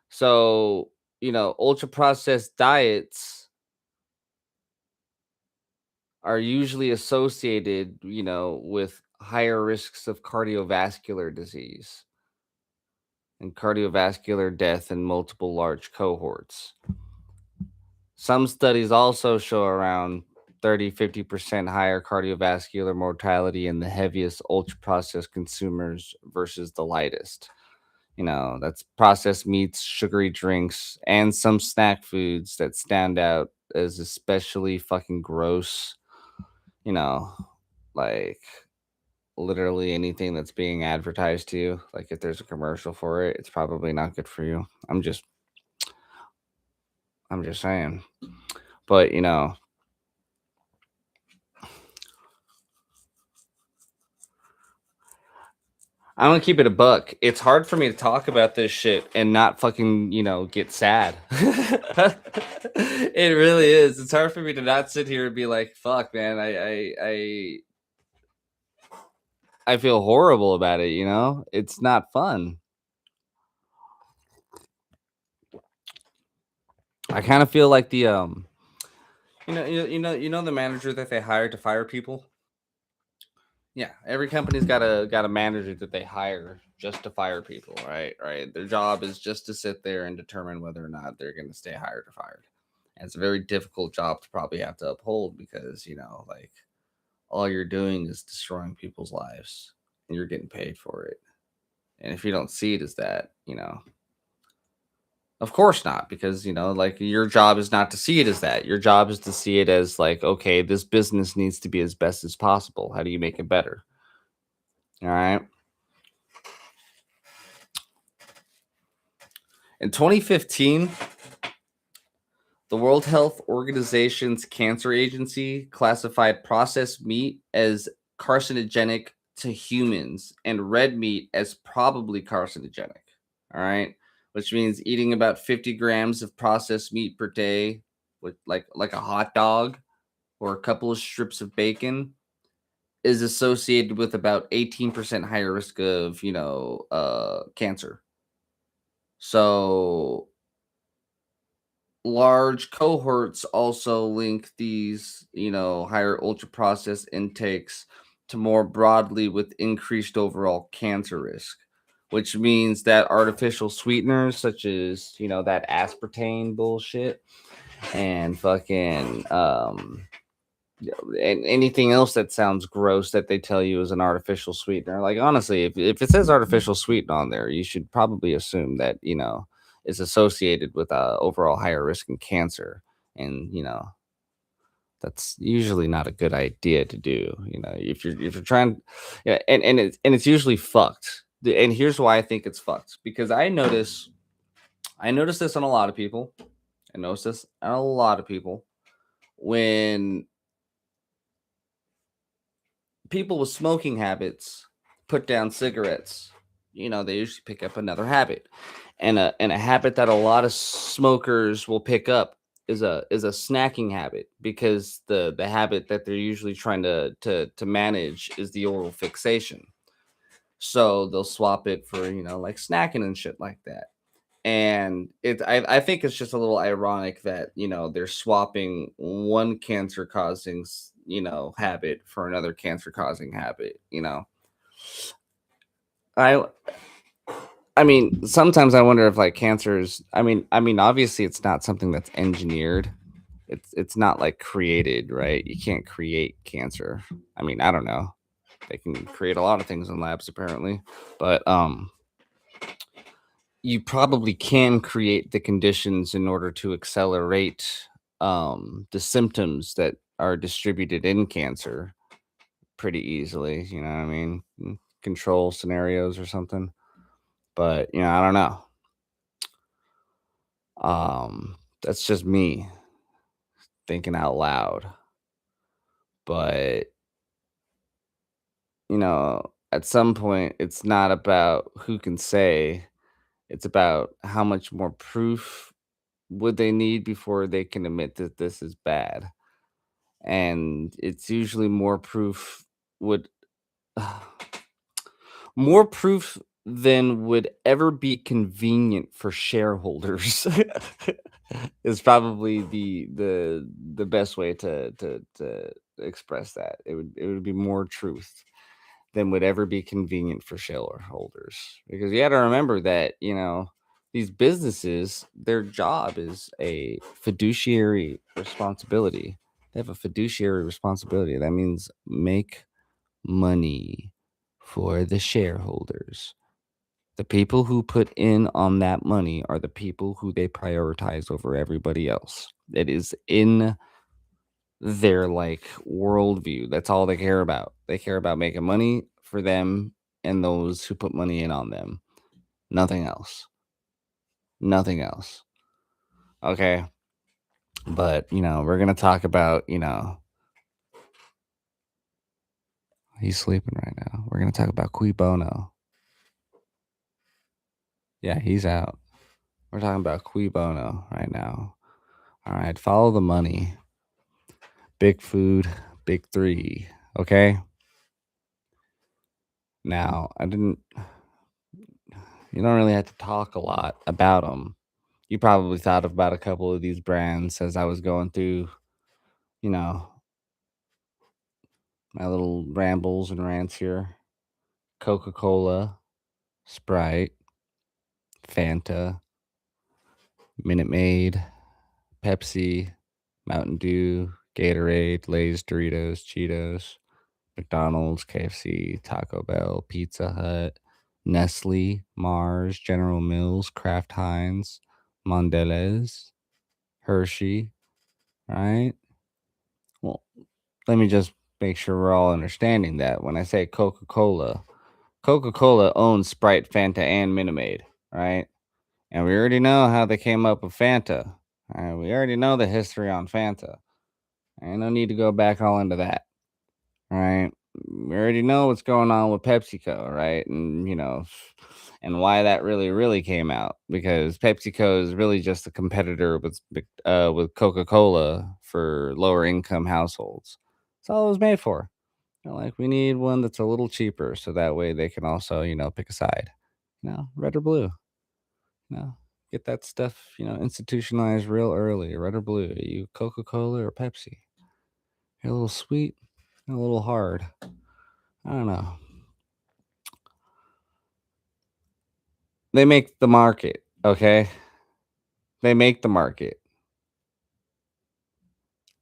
so ultra processed diets are usually associated with higher risks of cardiovascular disease and cardiovascular death in multiple large cohorts. Some studies also show around 30-50% higher cardiovascular mortality in the heaviest ultra processed consumers versus the lightest. That's processed meats, sugary drinks, and some snack foods that stand out as especially fucking gross. You know, like literally anything that's being advertised to you. Like if there's a commercial for it, it's probably not good for you. I'm just saying. But I'm gonna keep it a buck. It's hard for me to talk about this shit and not fucking, get sad. It really is. It's hard for me to not sit here and be like, "Fuck, man, I feel horrible about it." It's not fun. I kind of feel like the the manager that they hired to fire people. Yeah, every company's got a manager that they hire just to fire people, right? Right. Their job is just to sit there and determine whether or not they're going to stay hired or fired. And it's a very difficult job to probably have to uphold because like all you're doing is destroying people's lives. and you're getting paid for it. And if you don't see it as that, of course not, because like your job is not to see it as that. Your job is to see it as like, okay, this business needs to be as best as possible. How do you make it better? All right. In 2015, the World Health Organization's cancer agency classified processed meat as carcinogenic to humans and red meat as probably carcinogenic. All right. Which means eating about 50 grams of processed meat per day with like a hot dog or a couple of strips of bacon is associated with about 18% higher risk of, cancer. So large cohorts also link these, higher ultra processed intakes to more broadly with increased overall cancer risk, which means that artificial sweeteners such as, that aspartame bullshit and fucking and anything else that sounds gross that they tell you is an artificial sweetener. Like honestly, if it says artificial sweetener on there, you should probably assume that is associated with overall higher risk in cancer, and that's usually not a good idea to do. If you're trying, yeah, and it's usually fucked. And here's why I think it's fucked, because I notice this on a lot of people. I notice this on a lot of people when people with smoking habits put down cigarettes, they usually pick up another habit. And a habit that a lot of smokers will pick up is a snacking habit, because the habit that they're usually trying to manage is the oral fixation. So they'll swap it for, like snacking and shit like that. And I think it's just a little ironic that they're swapping one cancer causing habit for another cancer causing habit. I I mean, sometimes I wonder if like cancers. I mean, obviously it's not something that's engineered. It's not like created, right? You can't create cancer. I mean, I don't know. They can create a lot of things in labs apparently, but you probably can create the conditions in order to accelerate the symptoms that are distributed in cancer pretty easily. You know what I mean? Control scenarios or something. But I don't know. That's just me thinking out loud. But at some point, it's not about who can say. It's about how much more proof would they need before they can admit that this is bad. And it's usually would more proof than would ever be convenient for shareholders is probably the best way to express that. It would be more truth than would ever be convenient for shareholders, because you got to remember that these businesses, their job is a fiduciary responsibility. They have a fiduciary responsibility. That means make money for the shareholders. The people who put in on that money are the people who they prioritize over everybody else. It is in their like worldview. That's all they care about. They care about making money for them and those who put money in on them. Nothing else. Nothing else. Okay. But we're gonna talk about, he's sleeping right now. We're gonna talk about Cui Bono. Yeah, he's out. We're talking about Cui Bono right now. All right, follow the money. Big food, big three. Okay. Now, you don't really have to talk a lot about them. You probably thought about a couple of these brands as I was going through, you know, my little rambles and rants here. Coca-Cola, Sprite, Fanta, Minute Maid, Pepsi, Mountain Dew, Gatorade, Lay's, Doritos, Cheetos, McDonald's, KFC, Taco Bell, Pizza Hut, Nestle, Mars, General Mills, Kraft Heinz, Mondelez, Hershey, right? Well, let me just make sure we're all understanding that when I say Coca-Cola, Coca-Cola owns Sprite, Fanta, and Minute Maid, right? And we already know how they came up with Fanta. All right, we already know the history on Fanta. I no need to go back all into that. Right? We already know what's going on with PepsiCo, right? And and why that really came out because PepsiCo is really just a competitor with Coca-Cola for lower income households. That's all it was made for. They're like, we need one that's a little cheaper, so that way they can also, pick a side. Red or blue. Get that stuff, institutionalized real early. Red or blue. Are you Coca-Cola or Pepsi? You're a little sweet, a little hard. I don't know. They make the market, okay? They make the market.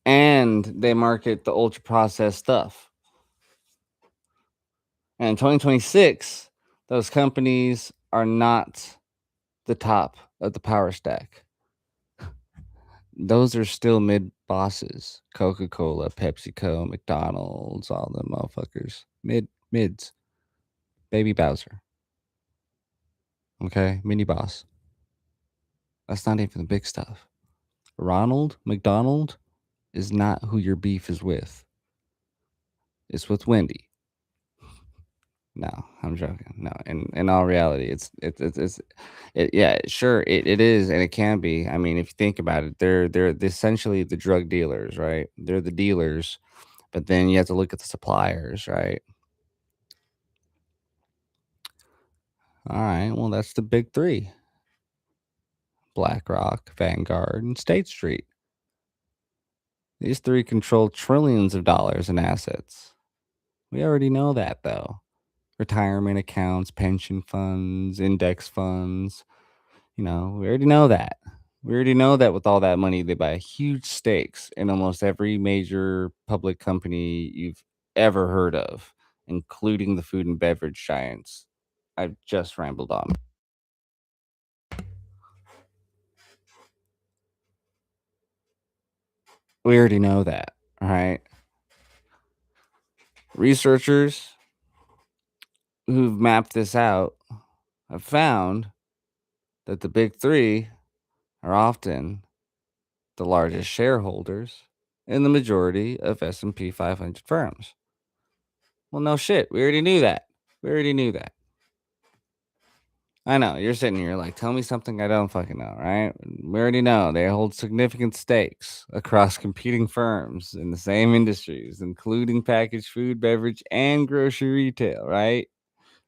And they market the ultra processed stuff. And in 2026, those companies are not the top of the power stack. Those are still mid bosses. Coca-Cola, PepsiCo, McDonald's, all them motherfuckers. Mids. Baby Bowser. Okay? Mini boss. That's not even the big stuff. Ronald McDonald is not who your beef is with. It's with Wendy. No, I'm joking. No, in all reality, yeah, sure, it is, and it can be. I mean, if you think about it, they're essentially the drug dealers, right? They're the dealers, but then you have to look at the suppliers, right? All right, well, that's the big three: BlackRock, Vanguard, and State Street. These three control trillions of dollars in assets. We already know that, though. Retirement accounts, pension funds, index funds. We already know that. We already know that with all that money, they buy huge stakes in almost every major public company you've ever heard of, including the food and beverage giants. I've just rambled on. We already know that, right? Researchers who've mapped this out have found that the big three are often the largest shareholders in the majority of S&P 500 firms. Well, no shit. We already knew that. We already knew that. I know. You're sitting here like, tell me something I don't fucking know, right? We already know they hold significant stakes across competing firms in the same industries, including packaged food, beverage, and grocery retail, right?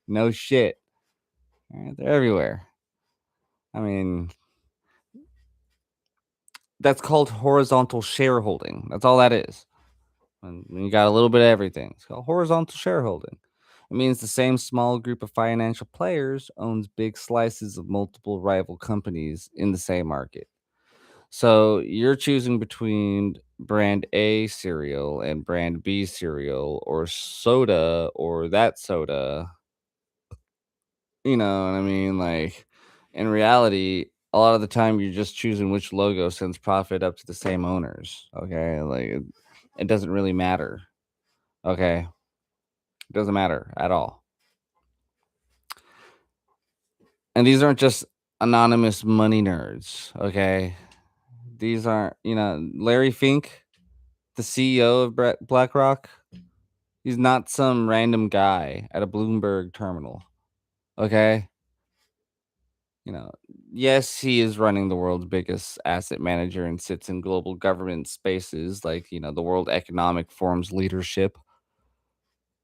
No shit. Right? They're everywhere. I mean, that's called horizontal shareholding. That's all that is. And you got a little bit of everything. It's called horizontal shareholding. It means the same small group of financial players owns big slices of multiple rival companies in the same market. So you're choosing between brand A cereal and brand B cereal or soda or that soda. You know what I mean? Like in reality, a lot of the time you're just choosing which logo sends profit up to the same owners. Okay. Like it doesn't really matter. Okay. It doesn't matter at all. And these aren't just anonymous money nerds. Okay. These aren't, Larry Fink, the CEO of BlackRock. He's not some random guy at a Bloomberg terminal. Okay. You know, yes, he is running the world's biggest asset manager and sits in global government spaces like, the World Economic Forum's leadership.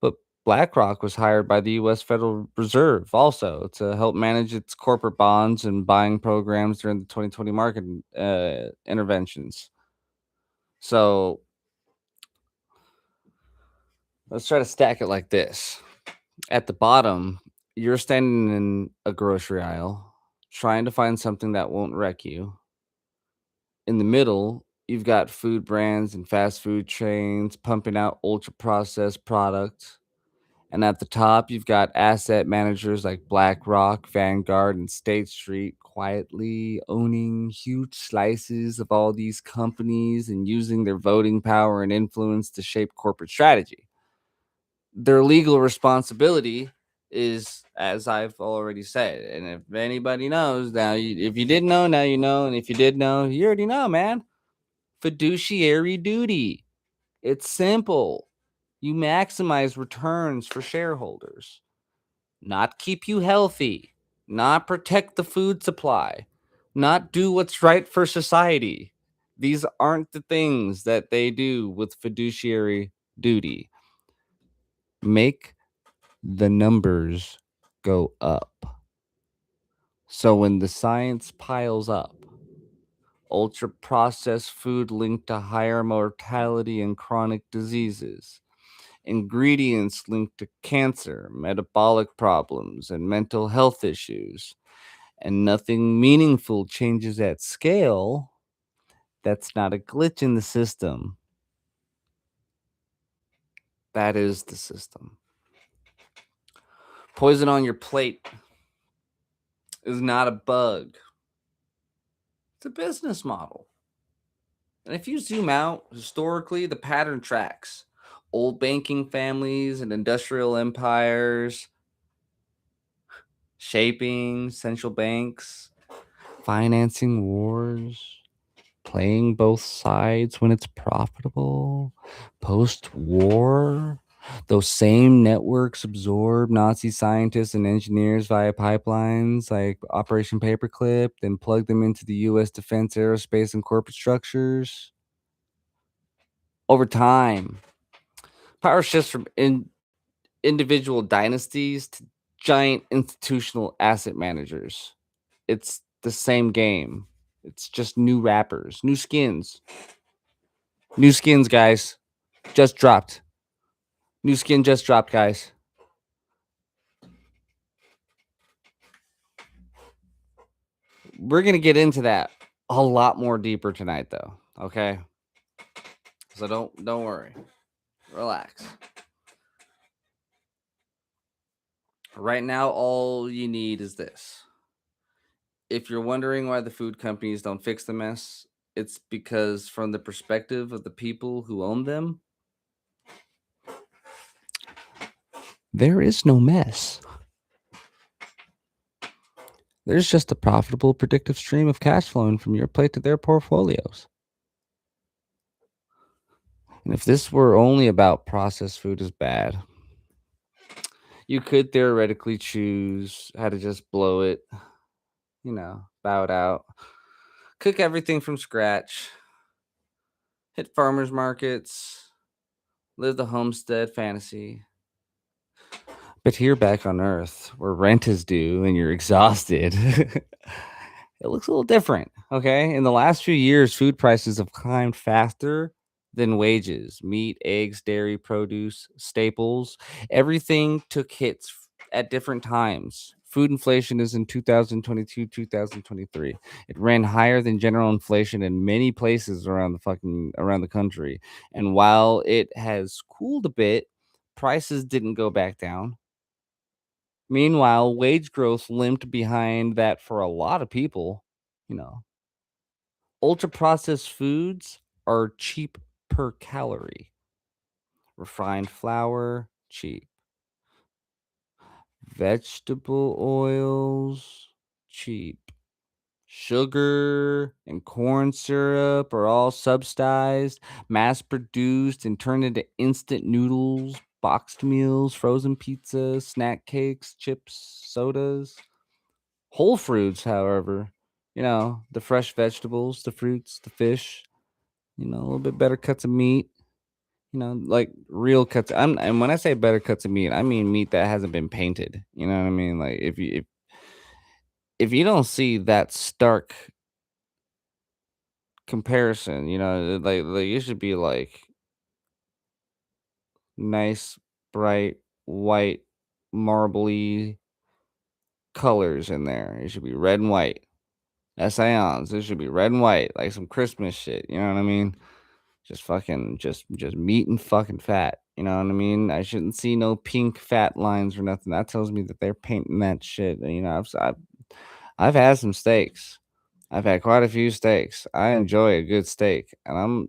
But BlackRock was hired by the US Federal Reserve also to help manage its corporate bonds and buying programs during the 2020 market interventions. So let's try to stack it like this. At the bottom, you're standing in a grocery aisle trying to find something that won't wreck you. In the middle, You've got food brands and fast food chains pumping out ultra processed products. And at the top, you've got asset managers like BlackRock, Vanguard, and State Street quietly owning huge slices of all these companies and using their voting power and influence to shape corporate strategy. Their legal responsibility is, as I've already said, and if anybody knows now, if you didn't know, now you know, and if you did know, you already know, man. Fiduciary duty. It's simple. You maximize returns for shareholders, not keep you healthy, not protect the food supply, not do what's right for society. These aren't the things that they do with fiduciary duty. Make the numbers go up. So when the science piles up, ultra processed food linked to higher mortality and chronic diseases, ingredients linked to cancer, metabolic problems, and mental health issues, and nothing meaningful changes at scale, that's not a glitch in the system. That is the system. Poison on your plate is not a bug, it's a business model. And if you zoom out historically, the pattern tracks. Old banking families and industrial empires shaping central banks, financing wars, playing both sides when it's profitable. Post war, those same networks absorb Nazi scientists and engineers via pipelines like Operation Paperclip, then plug them into the U.S. defense, aerospace, and corporate structures. Over time, power shifts from individual dynasties to giant institutional asset managers. It's the same game. It's just new wrappers, new skins. New skins, guys. Just dropped. New skin just dropped, guys. We're going to get into that a lot more deeper tonight though, okay? So don't worry. Relax. Right now all you need is this. If you're wondering why the food companies don't fix the mess, it's because from the perspective of the people who own them, there is no mess. There's just a profitable, predictive stream of cash flowing from your plate to their portfolios. And if this were only about processed food is bad, you could theoretically choose how to just blow it, bow it out, cook everything from scratch, hit farmers markets, live the homestead fantasy. But here back on Earth, where rent is due and you're exhausted, it looks a little different. Okay. In the last few years, food prices have climbed faster than wages. Meat, eggs, dairy, produce, staples, everything took hits at different times. Food inflation is in 2022, 2023. It ran higher than general inflation in many places around the country. And while it has cooled a bit, prices didn't go back down. Meanwhile, wage growth limped behind that for a lot of people. You know, ultra processed foods are cheap per calorie. Refined flour, cheap. Vegetable oils, cheap. Sugar and corn syrup are all subsidized, mass produced, and turned into instant noodles, boxed meals, frozen pizza, snack cakes, chips, sodas. Whole fruits, however, the fresh vegetables, the fruits, the fish, a little bit better cuts of meat, like real cuts. And when I say better cuts of meat, I mean meat that hasn't been painted. You know what I mean? Like if you don't see that stark comparison, like it should be like nice, bright, white, marbly colors in there. It should be red and white. That's ions. It should be red and white, like some Christmas shit. You know what I mean? Just fucking, just meat and fucking fat. You know what I mean? I shouldn't see no pink fat lines or nothing. That tells me that they're painting that shit. You know, I've had some steaks. I've had quite a few steaks. I enjoy a good steak, and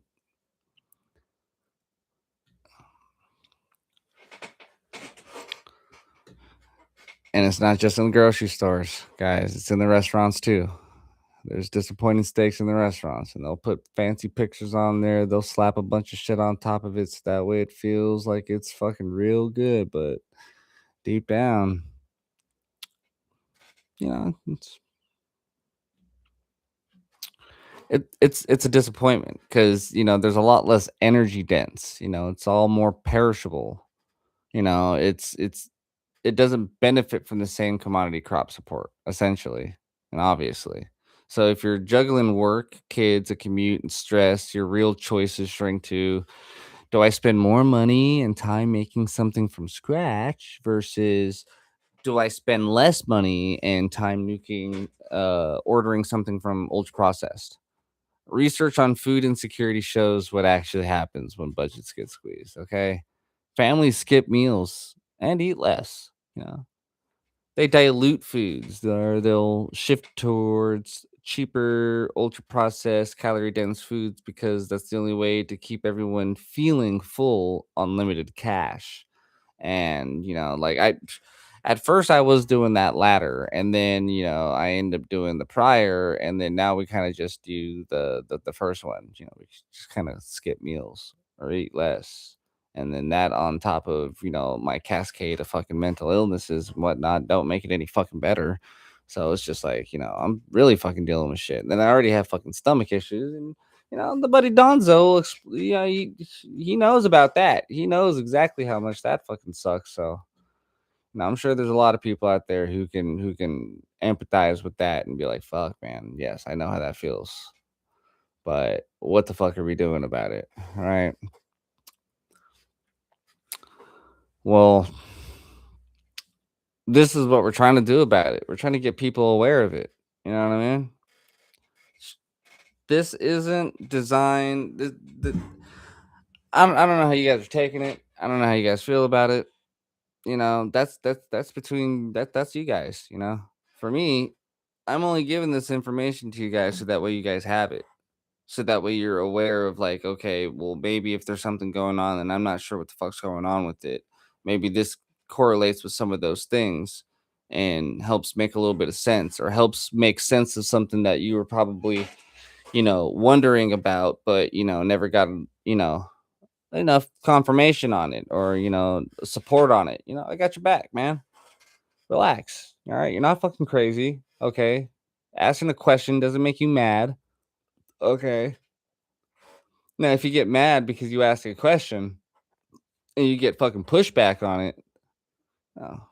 it's not just in the grocery stores, guys. It's in the restaurants too. There's disappointing steaks in the restaurants, and they'll put fancy pictures on there. They'll slap a bunch of shit on top of it so that way it feels like it's fucking real good, but deep down, it's it's a disappointment because there's a lot less energy dense. It's all more perishable. It doesn't benefit from the same commodity crop support, essentially and obviously. So if you're juggling work, kids, a commute, and stress, your real choices shrink to, do I spend more money and time making something from scratch versus do I spend less money and time ordering something from ultra processed? Research on food insecurity shows what actually happens when budgets get squeezed. Okay. Families skip meals and eat less. They dilute foods, or they'll shift towards cheaper, ultra processed, calorie dense foods because that's the only way to keep everyone feeling full on limited cash. And, at first I was doing that latter, and then, I end up doing the prior, and then now we kind of just do the first one. We just kind of skip meals or eat less. And then that on top of, my cascade of fucking mental illnesses and whatnot don't make it any fucking better. So it's just like, I'm really fucking dealing with shit. And then I already have fucking stomach issues. And the buddy Donzo, yeah, he knows about that. He knows exactly how much that fucking sucks. So, I'm sure there's a lot of people out there who can empathize with that and be like, "Fuck, man, yes, I know how that feels." But what the fuck are we doing about it? All right. Well, this is what we're trying to do about it. We're trying to get people aware of it. You know what I mean? This isn't designed. I don't know how you guys are taking it. I don't know how you guys feel about it. That's between that's you guys. For me, I'm only giving this information to you guys so that way you guys have it. So that way you're aware of, like, okay, well, maybe if there's something going on and I'm not sure what the fuck's going on with it, maybe this correlates with some of those things and helps make a little bit of sense, or helps make sense of something that you were probably, wondering about, but, never got, enough confirmation on it, or, support on it. I got your back, man. Relax. All right. You're not fucking crazy. Okay. Asking a question doesn't make you mad. Okay. Now, if you get mad because you ask a question and you get fucking pushback on it, oh,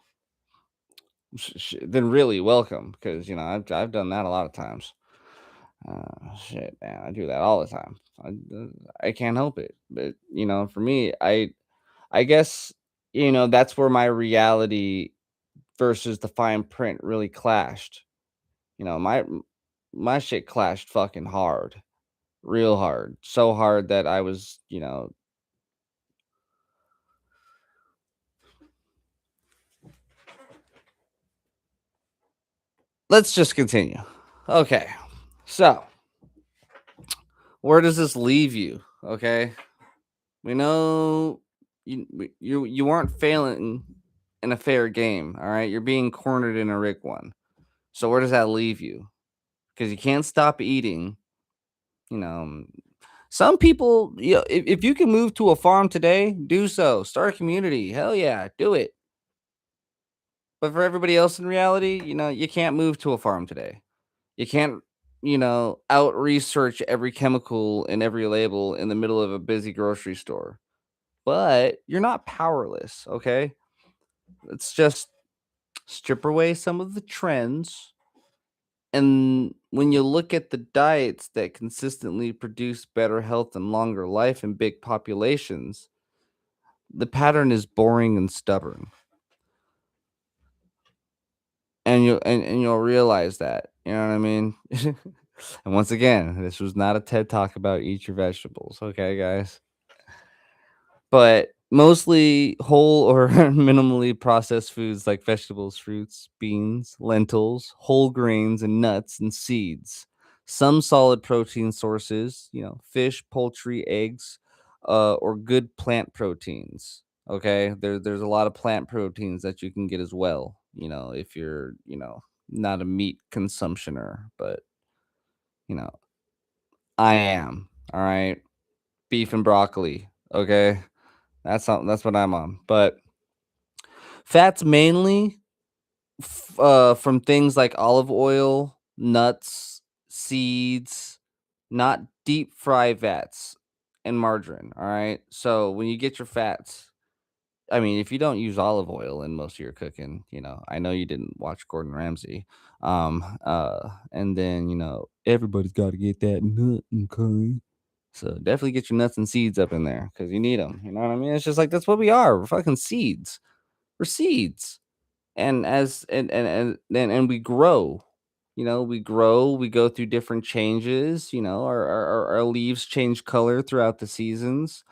then really welcome, because I've done that a lot of times. Shit, man, I do that all the time. I can't help it, but for me, I guess that's where my reality versus the fine print really clashed. My shit clashed fucking hard, real hard, so hard that I was, let's just continue. Okay. So, where does this leave you? Okay. We know you weren't failing in a fair game, all right? You're being cornered in a rigged one. So where does that leave you? Because you can't stop eating. You know, some people, if you can move to a farm today, do so. Start a community. Hell yeah, do it. But for everybody else in reality, you can't move to a farm today. You can't, out research every chemical and every label in the middle of a busy grocery store. But you're not powerless, okay? Let's just strip away some of the trends. And when you look at the diets that consistently produce better health and longer life in big populations, the pattern is boring and stubborn. and you'll realize that. You know what I mean? And once again, this was not a TED talk about eat your vegetables, okay, guys? But mostly whole or minimally processed foods like vegetables, fruits, beans, lentils, whole grains, and nuts and seeds. Some solid protein sources, fish, poultry, eggs, or good plant proteins. Okay, there's a lot of plant proteins that you can get as well. If you're not a meat consumptioner, but you know I am. All right, beef and broccoli. Okay, that's what I'm on. But fats mainly from things like olive oil, nuts, seeds, not deep fry fats, and margarine. All right. So when you get your fats, I mean, if you don't use olive oil in most of your cooking, I know you didn't watch Gordon Ramsay. And then, everybody's got to get that nut and curry. So definitely get your nuts and seeds up in there because you need them. You know what I mean? It's just like that's what we are. We're fucking seeds. We're seeds. And as and we grow. We grow, we go through different changes, our leaves change color throughout the seasons,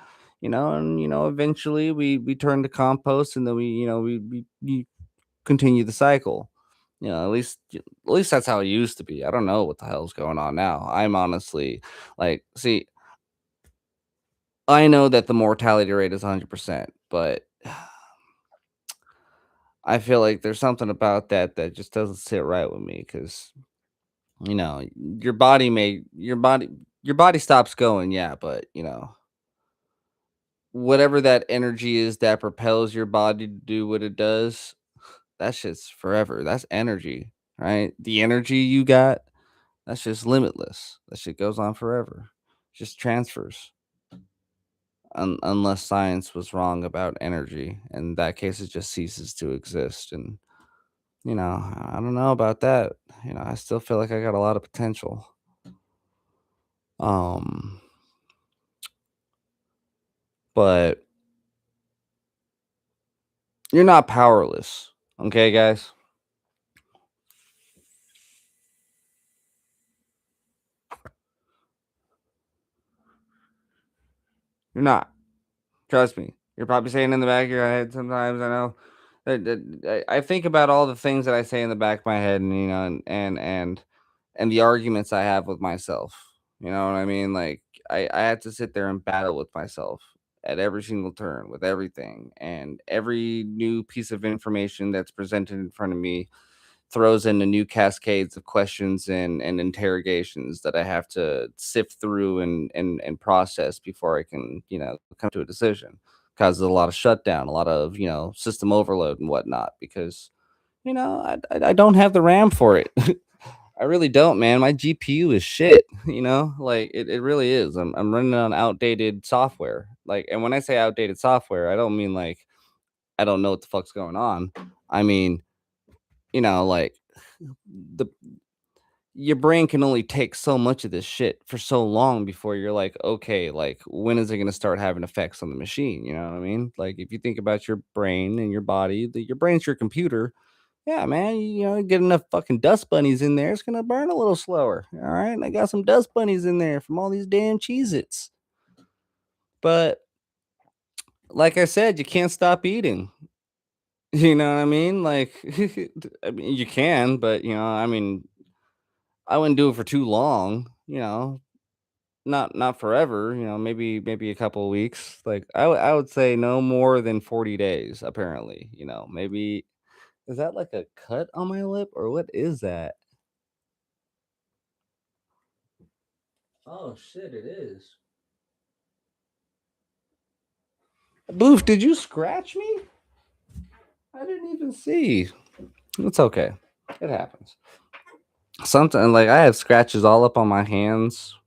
and eventually we turn to compost and then we continue the cycle. At least that's how it used to be. I don't know what the hell's going on now. I'm honestly like, see, I know that the mortality rate is 100%, but I feel like there's something about that just doesn't sit right with me because your body may your body stops going, yeah, but whatever that energy is that propels your body to do what it does, that shit's forever. That's energy, right? The energy you got, that's just limitless. That shit goes on forever. Just transfers. Unless science was wrong about energy. In that case, it just ceases to exist. And, I don't know about that. I still feel like I got a lot of potential. Um, but you're not powerless. Okay, guys? You're not. Trust me. You're probably saying in the back of your head sometimes. I know. I think about all the things that I say in the back of my head, and and the arguments I have with myself. You know what I mean? Like I have to sit there and battle with myself at every single turn with everything, and every new piece of information that's presented in front of me throws in a new cascades of questions and interrogations that I have to sift through and process before I can, come to a decision. Causes a lot of shutdown, a lot of, system overload and whatnot, because, I don't have the RAM for it. I really don't, man. My GPU is shit, like it really is. I'm running on outdated software. Like, and when I say outdated software, I don't mean like I don't know what the fuck's going on. I mean, like the your brain can only take so much of this shit for so long before you're like, okay, like when is it going to start having effects on the machine? You know what I mean? Like if you think about your brain and your body, your brain's your computer. Yeah, man, get enough fucking dust bunnies in there, it's gonna burn a little slower. All right, and I got some dust bunnies in there from all these damn Cheez-Its. But like I said, you can't stop eating. You know what I mean? Like, I mean, you can, but I mean, I wouldn't do it for too long. Not forever. Maybe a couple of weeks. Like I would say no more than 40 days. Apparently, maybe is that like a cut on my lip or what is that? Oh shit! It is. Boof, did you scratch me? I didn't even see. It's okay. It happens. Sometimes, like I have scratches all up on my hands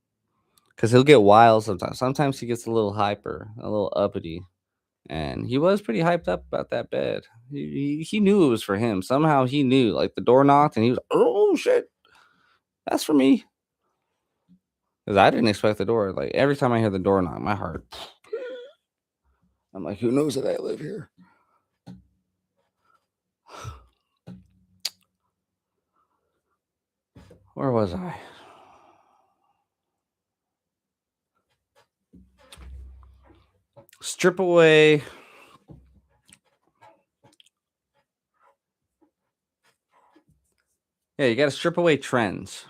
because he'll get wild sometimes. Sometimes he gets a little hyper, a little uppity, and he was pretty hyped up about that bed. He knew it was for him. Somehow he knew. Like the door knocked, and he was, oh shit, that's for me. Because I didn't expect the door. Like every time I hear the door knock, my heart. I'm like, who knows that I live here? Where was I? Strip away. Yeah, you got to strip away trends.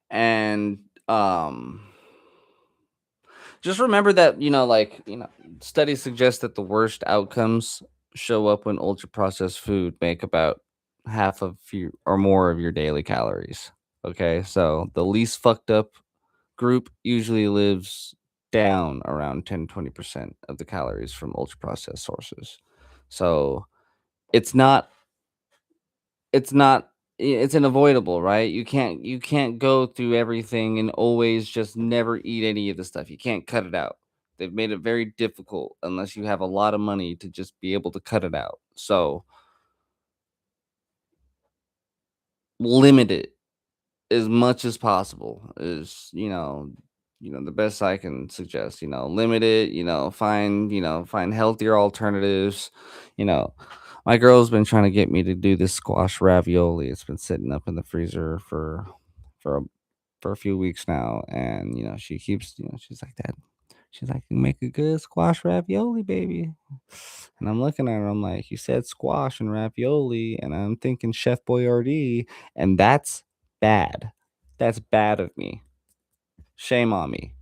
And just remember that, studies suggest that the worst outcomes show up when ultra processed food make about half of your or more of your daily calories. Okay? So, the least fucked up group usually lives down around 10-20% of the calories from ultra processed sources. So, it's not it's unavoidable, right? You can't go through everything and always just never eat any of the stuff. You can't cut it out. They've made it very difficult unless you have a lot of money to just be able to cut it out. So, limit it as much as possible is, the best I can suggest. Limit it, find healthier alternatives. You know, my girl's been trying to get me to do this squash ravioli. It's been sitting up in the freezer for a, for a few weeks now, and she keeps, she's like, "Dad," she's like, "You make a good squash ravioli, baby." And I'm looking at her, I'm like, "You said squash and ravioli," and I'm thinking Chef Boyardee, and that's bad. That's bad of me. Shame on me.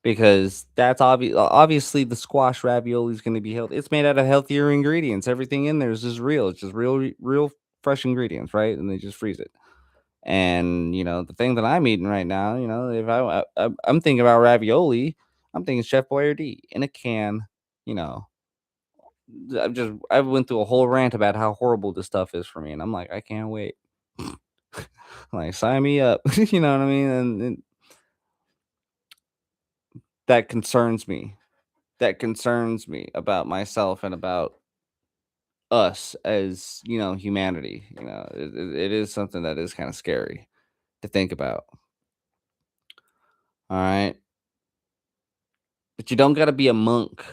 Because that's obviously the squash ravioli is gonna be healthy. It's made out of healthier ingredients. Everything in there is just real. It's just real fresh ingredients, right? And they just freeze it. And, the thing that I'm eating right now, if I'm thinking about ravioli, I'm thinking Chef Boyardee in a can, you know. I went through a whole rant about how horrible this stuff is for me, and I'm like, I can't wait. Like, sign me up. You know what I mean? And that concerns me. That concerns me about myself and about us as, humanity. It is something that is kind of scary to think about. All right. But you don't gotta be a monk.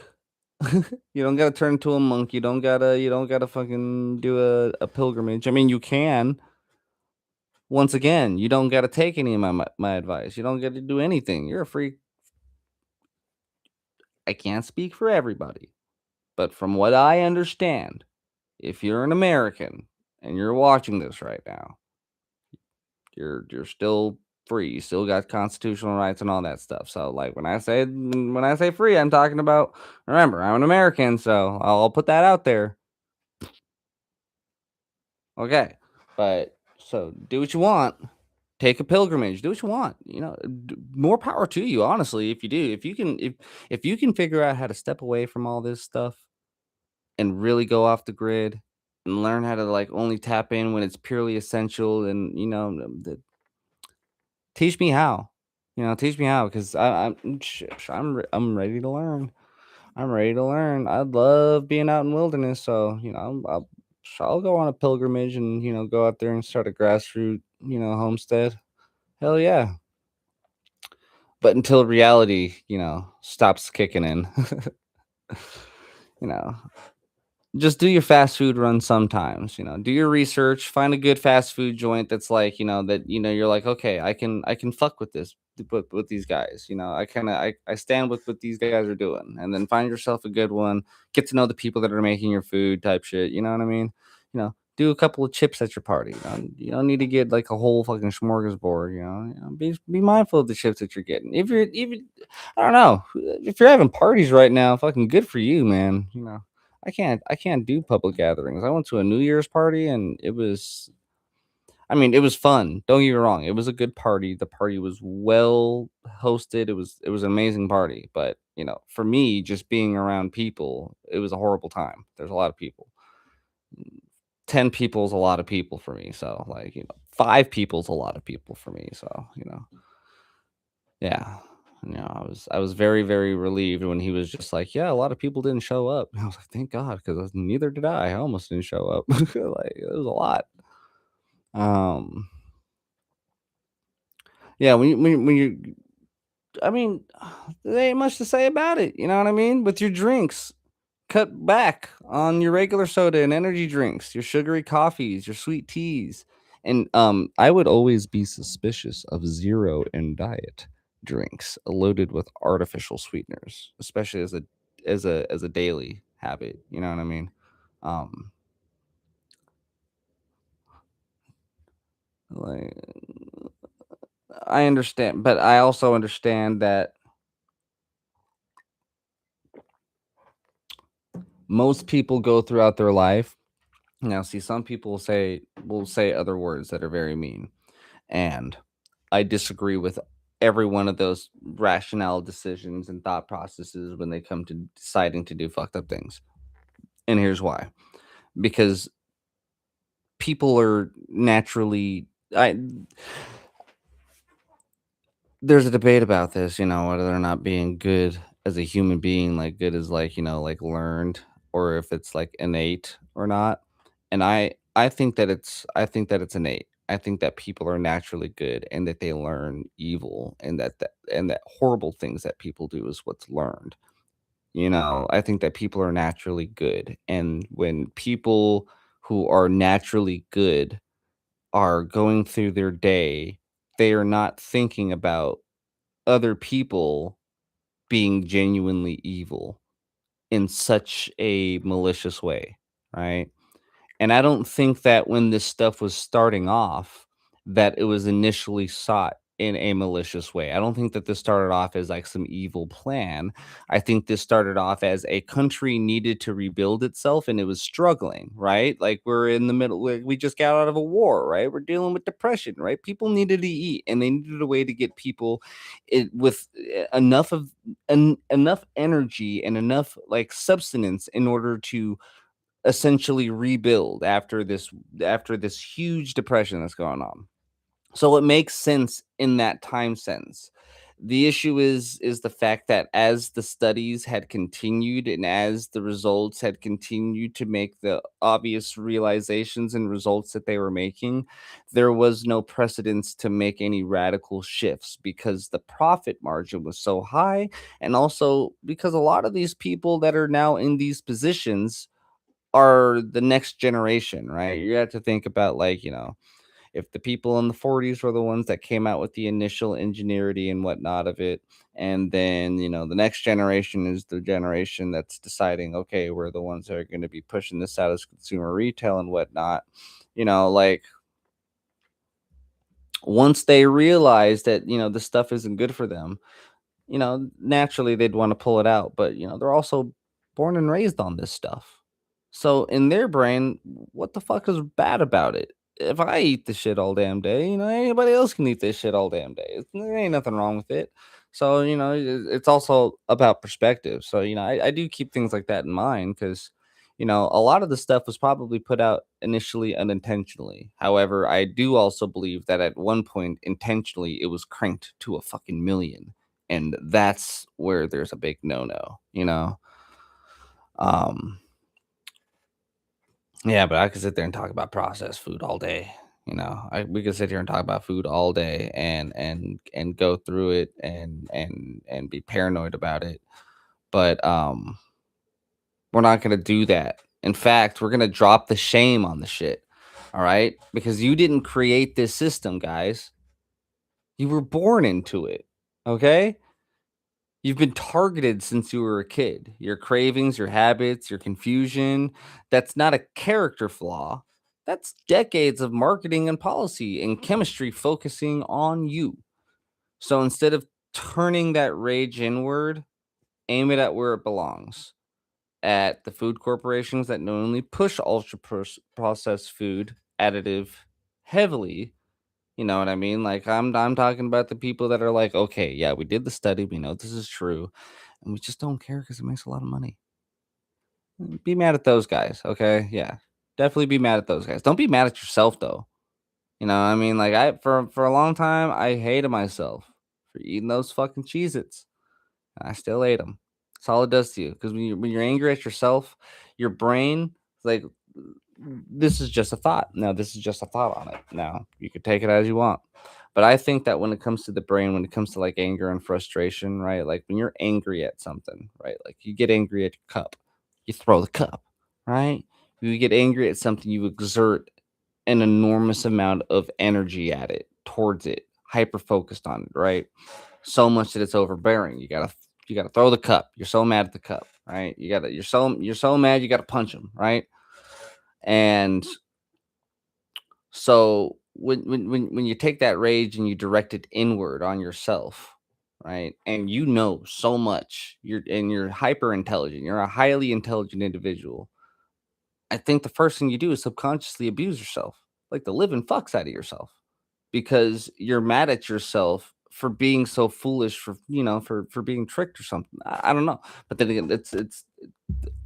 You don't gotta turn into a monk. You don't gotta fucking do a pilgrimage. I mean, you can. Once again, you don't gotta take any of my advice. You don't gotta do anything. You're a free. I can't speak for everybody, but from what I understand, if you're an American and you're watching this right now, you're still free. You still got constitutional rights and all that stuff. So, like, when I say free, I'm talking about, remember, I'm an American, so I'll put that out there. Okay. But so do what you want. Take a pilgrimage. Do what you want. More power to you, honestly, if you do. If you can figure out how to step away from all this stuff and really go off the grid and learn how to, like, only tap in when it's purely essential, and teach me how. Teach me how, because I'm ready to learn. I'm ready to learn. I love being out in wilderness, so I'll go on a pilgrimage and go out there and start a grassroots homestead. Hell yeah! But until reality stops kicking in, you know, just do your fast food run sometimes. Do your research, find a good fast food joint that's like, that you're like, okay, I can fuck with this, with these guys. I stand with what these guys are doing, and then find yourself a good one. Get to know the people that are making your food, type shit. You know what I mean? Do a couple of chips at your party. You don't need to get like a whole fucking smorgasbord. Be mindful of the chips that you're getting. If you're even, I don't know, if you're having parties right now, fucking good for you, man. I can't do public gatherings. I went to a New Year's party, and it was fun. Don't get me wrong. It was a good party. The party was well hosted. It was an amazing party. But, for me, just being around people, it was a horrible time. There's a lot of people. 10 people is a lot of people for me. So, like, 5 people is a lot of people for me. So, yeah. I was very, very relieved when he was just like, "Yeah, a lot of people didn't show up." And I was like, "Thank God," because neither did I. I almost didn't show up. Like, it was a lot. Um, yeah, I mean, there ain't much to say about it. You know what I mean? With your drinks, cut back on your regular soda and energy drinks, your sugary coffees, your sweet teas. And I would always be suspicious of zero in diet drinks loaded with artificial sweeteners, especially as a daily habit. You know what I mean? Um, like I understand, but I also understand that most people go throughout their life. Now, see, some people will say other words that are very mean, and I disagree with every one of those rationale decisions and thought processes when they come to deciding to do fucked up things. And here's why. Because people are naturally I there's a debate about this, whether or not being good as a human being, like good is like, like learned, or if it's like innate or not. And I think that it's innate. I think that people are naturally good and that they learn evil, and that horrible things that people do is what's learned. I think that people are naturally good. And when people who are naturally good are going through their day, they are not thinking about other people being genuinely evil in such a malicious way, right? And I don't think that when this stuff was starting off, that it was initially sought in a malicious way. I don't think that this started off as like some evil plan. I think this started off as a country needed to rebuild itself and it was struggling, right? Like we're in the middle, like we just got out of a war, right? We're dealing with depression, right? People needed to eat and they needed a way to get people with enough energy and enough like substance in order to essentially rebuild after this huge depression that's going on. So it makes sense in that time sense. The issue is the fact that as the studies had continued and as the results had continued to make the obvious realizations and results that they were making, there was no precedence to make any radical shifts because the profit margin was so high, and also because a lot of these people that are now in these positions are the next generation, right? You have to think about like, if the people in the 40s were the ones that came out with the initial ingenuity and whatnot of it, and then, the next generation is the generation that's deciding, okay, we're the ones that are going to be pushing this out as consumer retail and whatnot. Like once they realize that, this stuff isn't good for them, naturally they'd want to pull it out, but they're also born and raised on this stuff. So in their brain, what the fuck is bad about it? If I eat this shit all damn day, anybody else can eat this shit all damn day. There ain't nothing wrong with it. So, it's also about perspective. So, I do keep things like that in mind because, a lot of the stuff was probably put out initially unintentionally. However, I do also believe that at one point, intentionally, it was cranked to a fucking million. And that's where there's a big no-no. Um, yeah, but I could sit there and talk about processed food all day. We could sit here and talk about food all day and go through it and be paranoid about it. But we're not gonna do that. In fact, we're gonna drop the shame on the shit. All right, because you didn't create this system, guys. You were born into it. Okay. You've been targeted since you were a kid. Your cravings, your habits, your confusion, that's not a character flaw. That's decades of marketing and policy and chemistry focusing on you. So instead of turning that rage inward, aim it at where it belongs, at the food corporations that not only push ultra processed food additive heavily. You know what I mean? Like I'm talking about the people that are like, okay, yeah, we did the study, we know this is true, and we just don't care because it makes a lot of money. Be mad at those guys, okay? Yeah, definitely be mad at those guys. Don't be mad at yourself though. You know what I mean? Like for a long time, I hated myself for eating those fucking Cheez-Its. I still ate them. That's all it does to you. Because when you're angry at yourself, your brain is like, this is just a thought. No, this is just a thought on it. Now you could take it as you want. But I think that when it comes to the brain, when it comes to like anger and frustration, right? Like when you're angry at something, right? Like you get angry at your cup, you throw the cup, right? You get angry at something, you exert an enormous amount of energy at it, towards it, hyper focused on it, right? So much that it's overbearing. You gotta throw the cup. You're so mad at the cup, right? You're so mad you gotta punch him, right? And so when you take that rage and you direct it inward on yourself, right? And you know so much, you're hyper intelligent. You're a highly intelligent individual. I think the first thing you do is subconsciously abuse yourself, like the living fucks out of yourself, because you're mad at yourself for being so foolish, for being tricked or something. I don't know, but then again, it's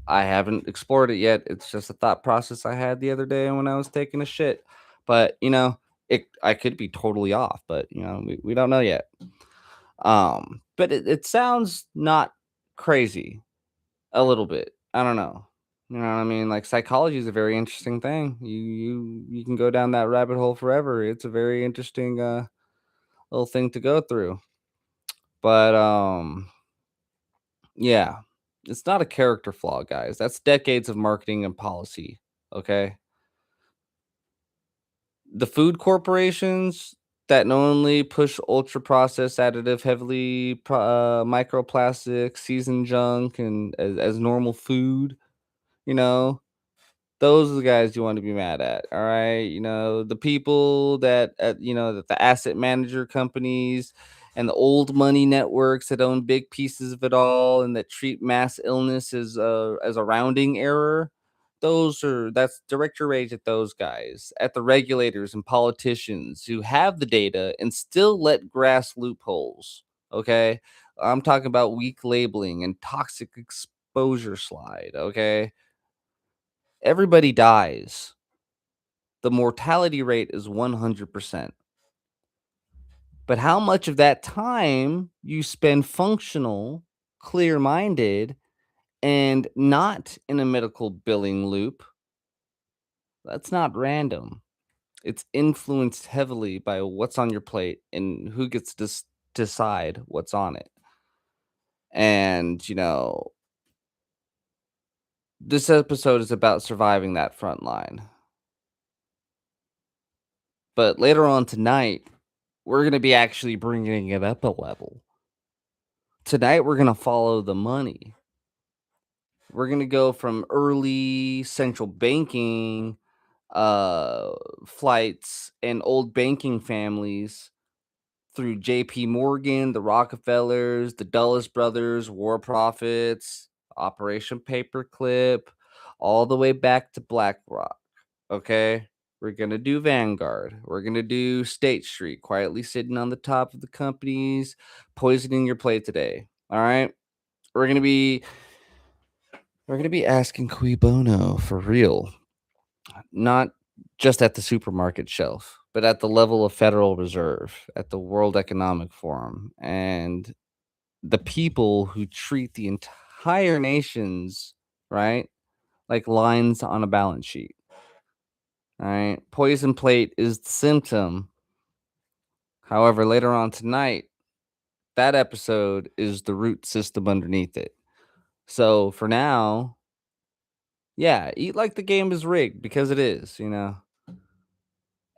I haven't explored it yet. It's just a thought process I had the other day when I was taking a shit. But I could be totally off, but we don't know yet. But it sounds not crazy a little bit. I don't know. You know what I mean? Like psychology is a very interesting thing. You can go down that rabbit hole forever. It's a very interesting little thing to go through. But yeah, it's not a character flaw, guys. That's decades of marketing and policy. Okay. The food corporations that knowingly push ultra processed, additive, heavily microplastic, seasoned junk, and as normal food, you know, those are the guys you want to be mad at. All right. The people that the asset manager companies and the old money networks that own big pieces of it all and that treat mass illness as a rounding error. That's direct your rage at those guys, at the regulators and politicians who have the data and still let grass loopholes. Okay. I'm talking about weak labeling and toxic exposure slide. Okay. Everybody dies. The mortality rate is 100%. But how much of that time you spend functional, clear minded, and not in a medical billing loop, that's not random. It's influenced heavily by what's on your plate and who gets to decide what's on it. And, this episode is about surviving that front line. But later on tonight, we're going to be actually bringing it up a level. Tonight, we're going to follow the money. We're going to go from early central banking flights and old banking families through JP Morgan, the Rockefellers, the Dulles brothers, war profits, Operation Paperclip, all the way back to BlackRock. Okay. We're going to do Vanguard. We're going to do State Street, quietly sitting on the top of the companies, poisoning your plate today. All right. We're going to be asking cui bono for real. Not just at the supermarket shelf, but at the level of Federal Reserve, at the World Economic Forum, and the people who treat the entire nations, right, like lines on a balance sheet. All right. Poison plate is the symptom. However, later on tonight, that episode is the root system underneath it. So for now, yeah, eat like the game is rigged because it is.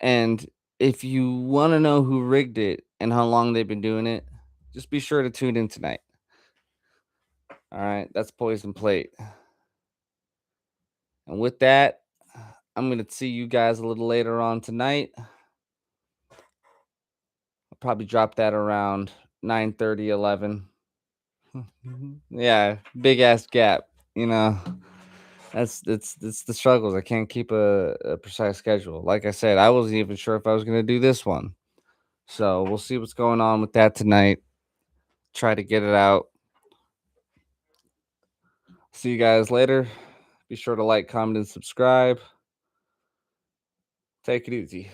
And if you want to know who rigged it and how long they've been doing it, just be sure to tune in tonight. All right, that's Poison Plate. And with that, I'm going to see you guys a little later on tonight. I'll probably drop that around 9:30, 11. Yeah, big ass gap, you know. That's the struggles. I can't keep a precise schedule. Like I said, I wasn't even sure if I was going to do this one. So we'll see what's going on with that tonight. Try to get it out. See you guys later. Be sure to like, comment, and subscribe. Take it easy.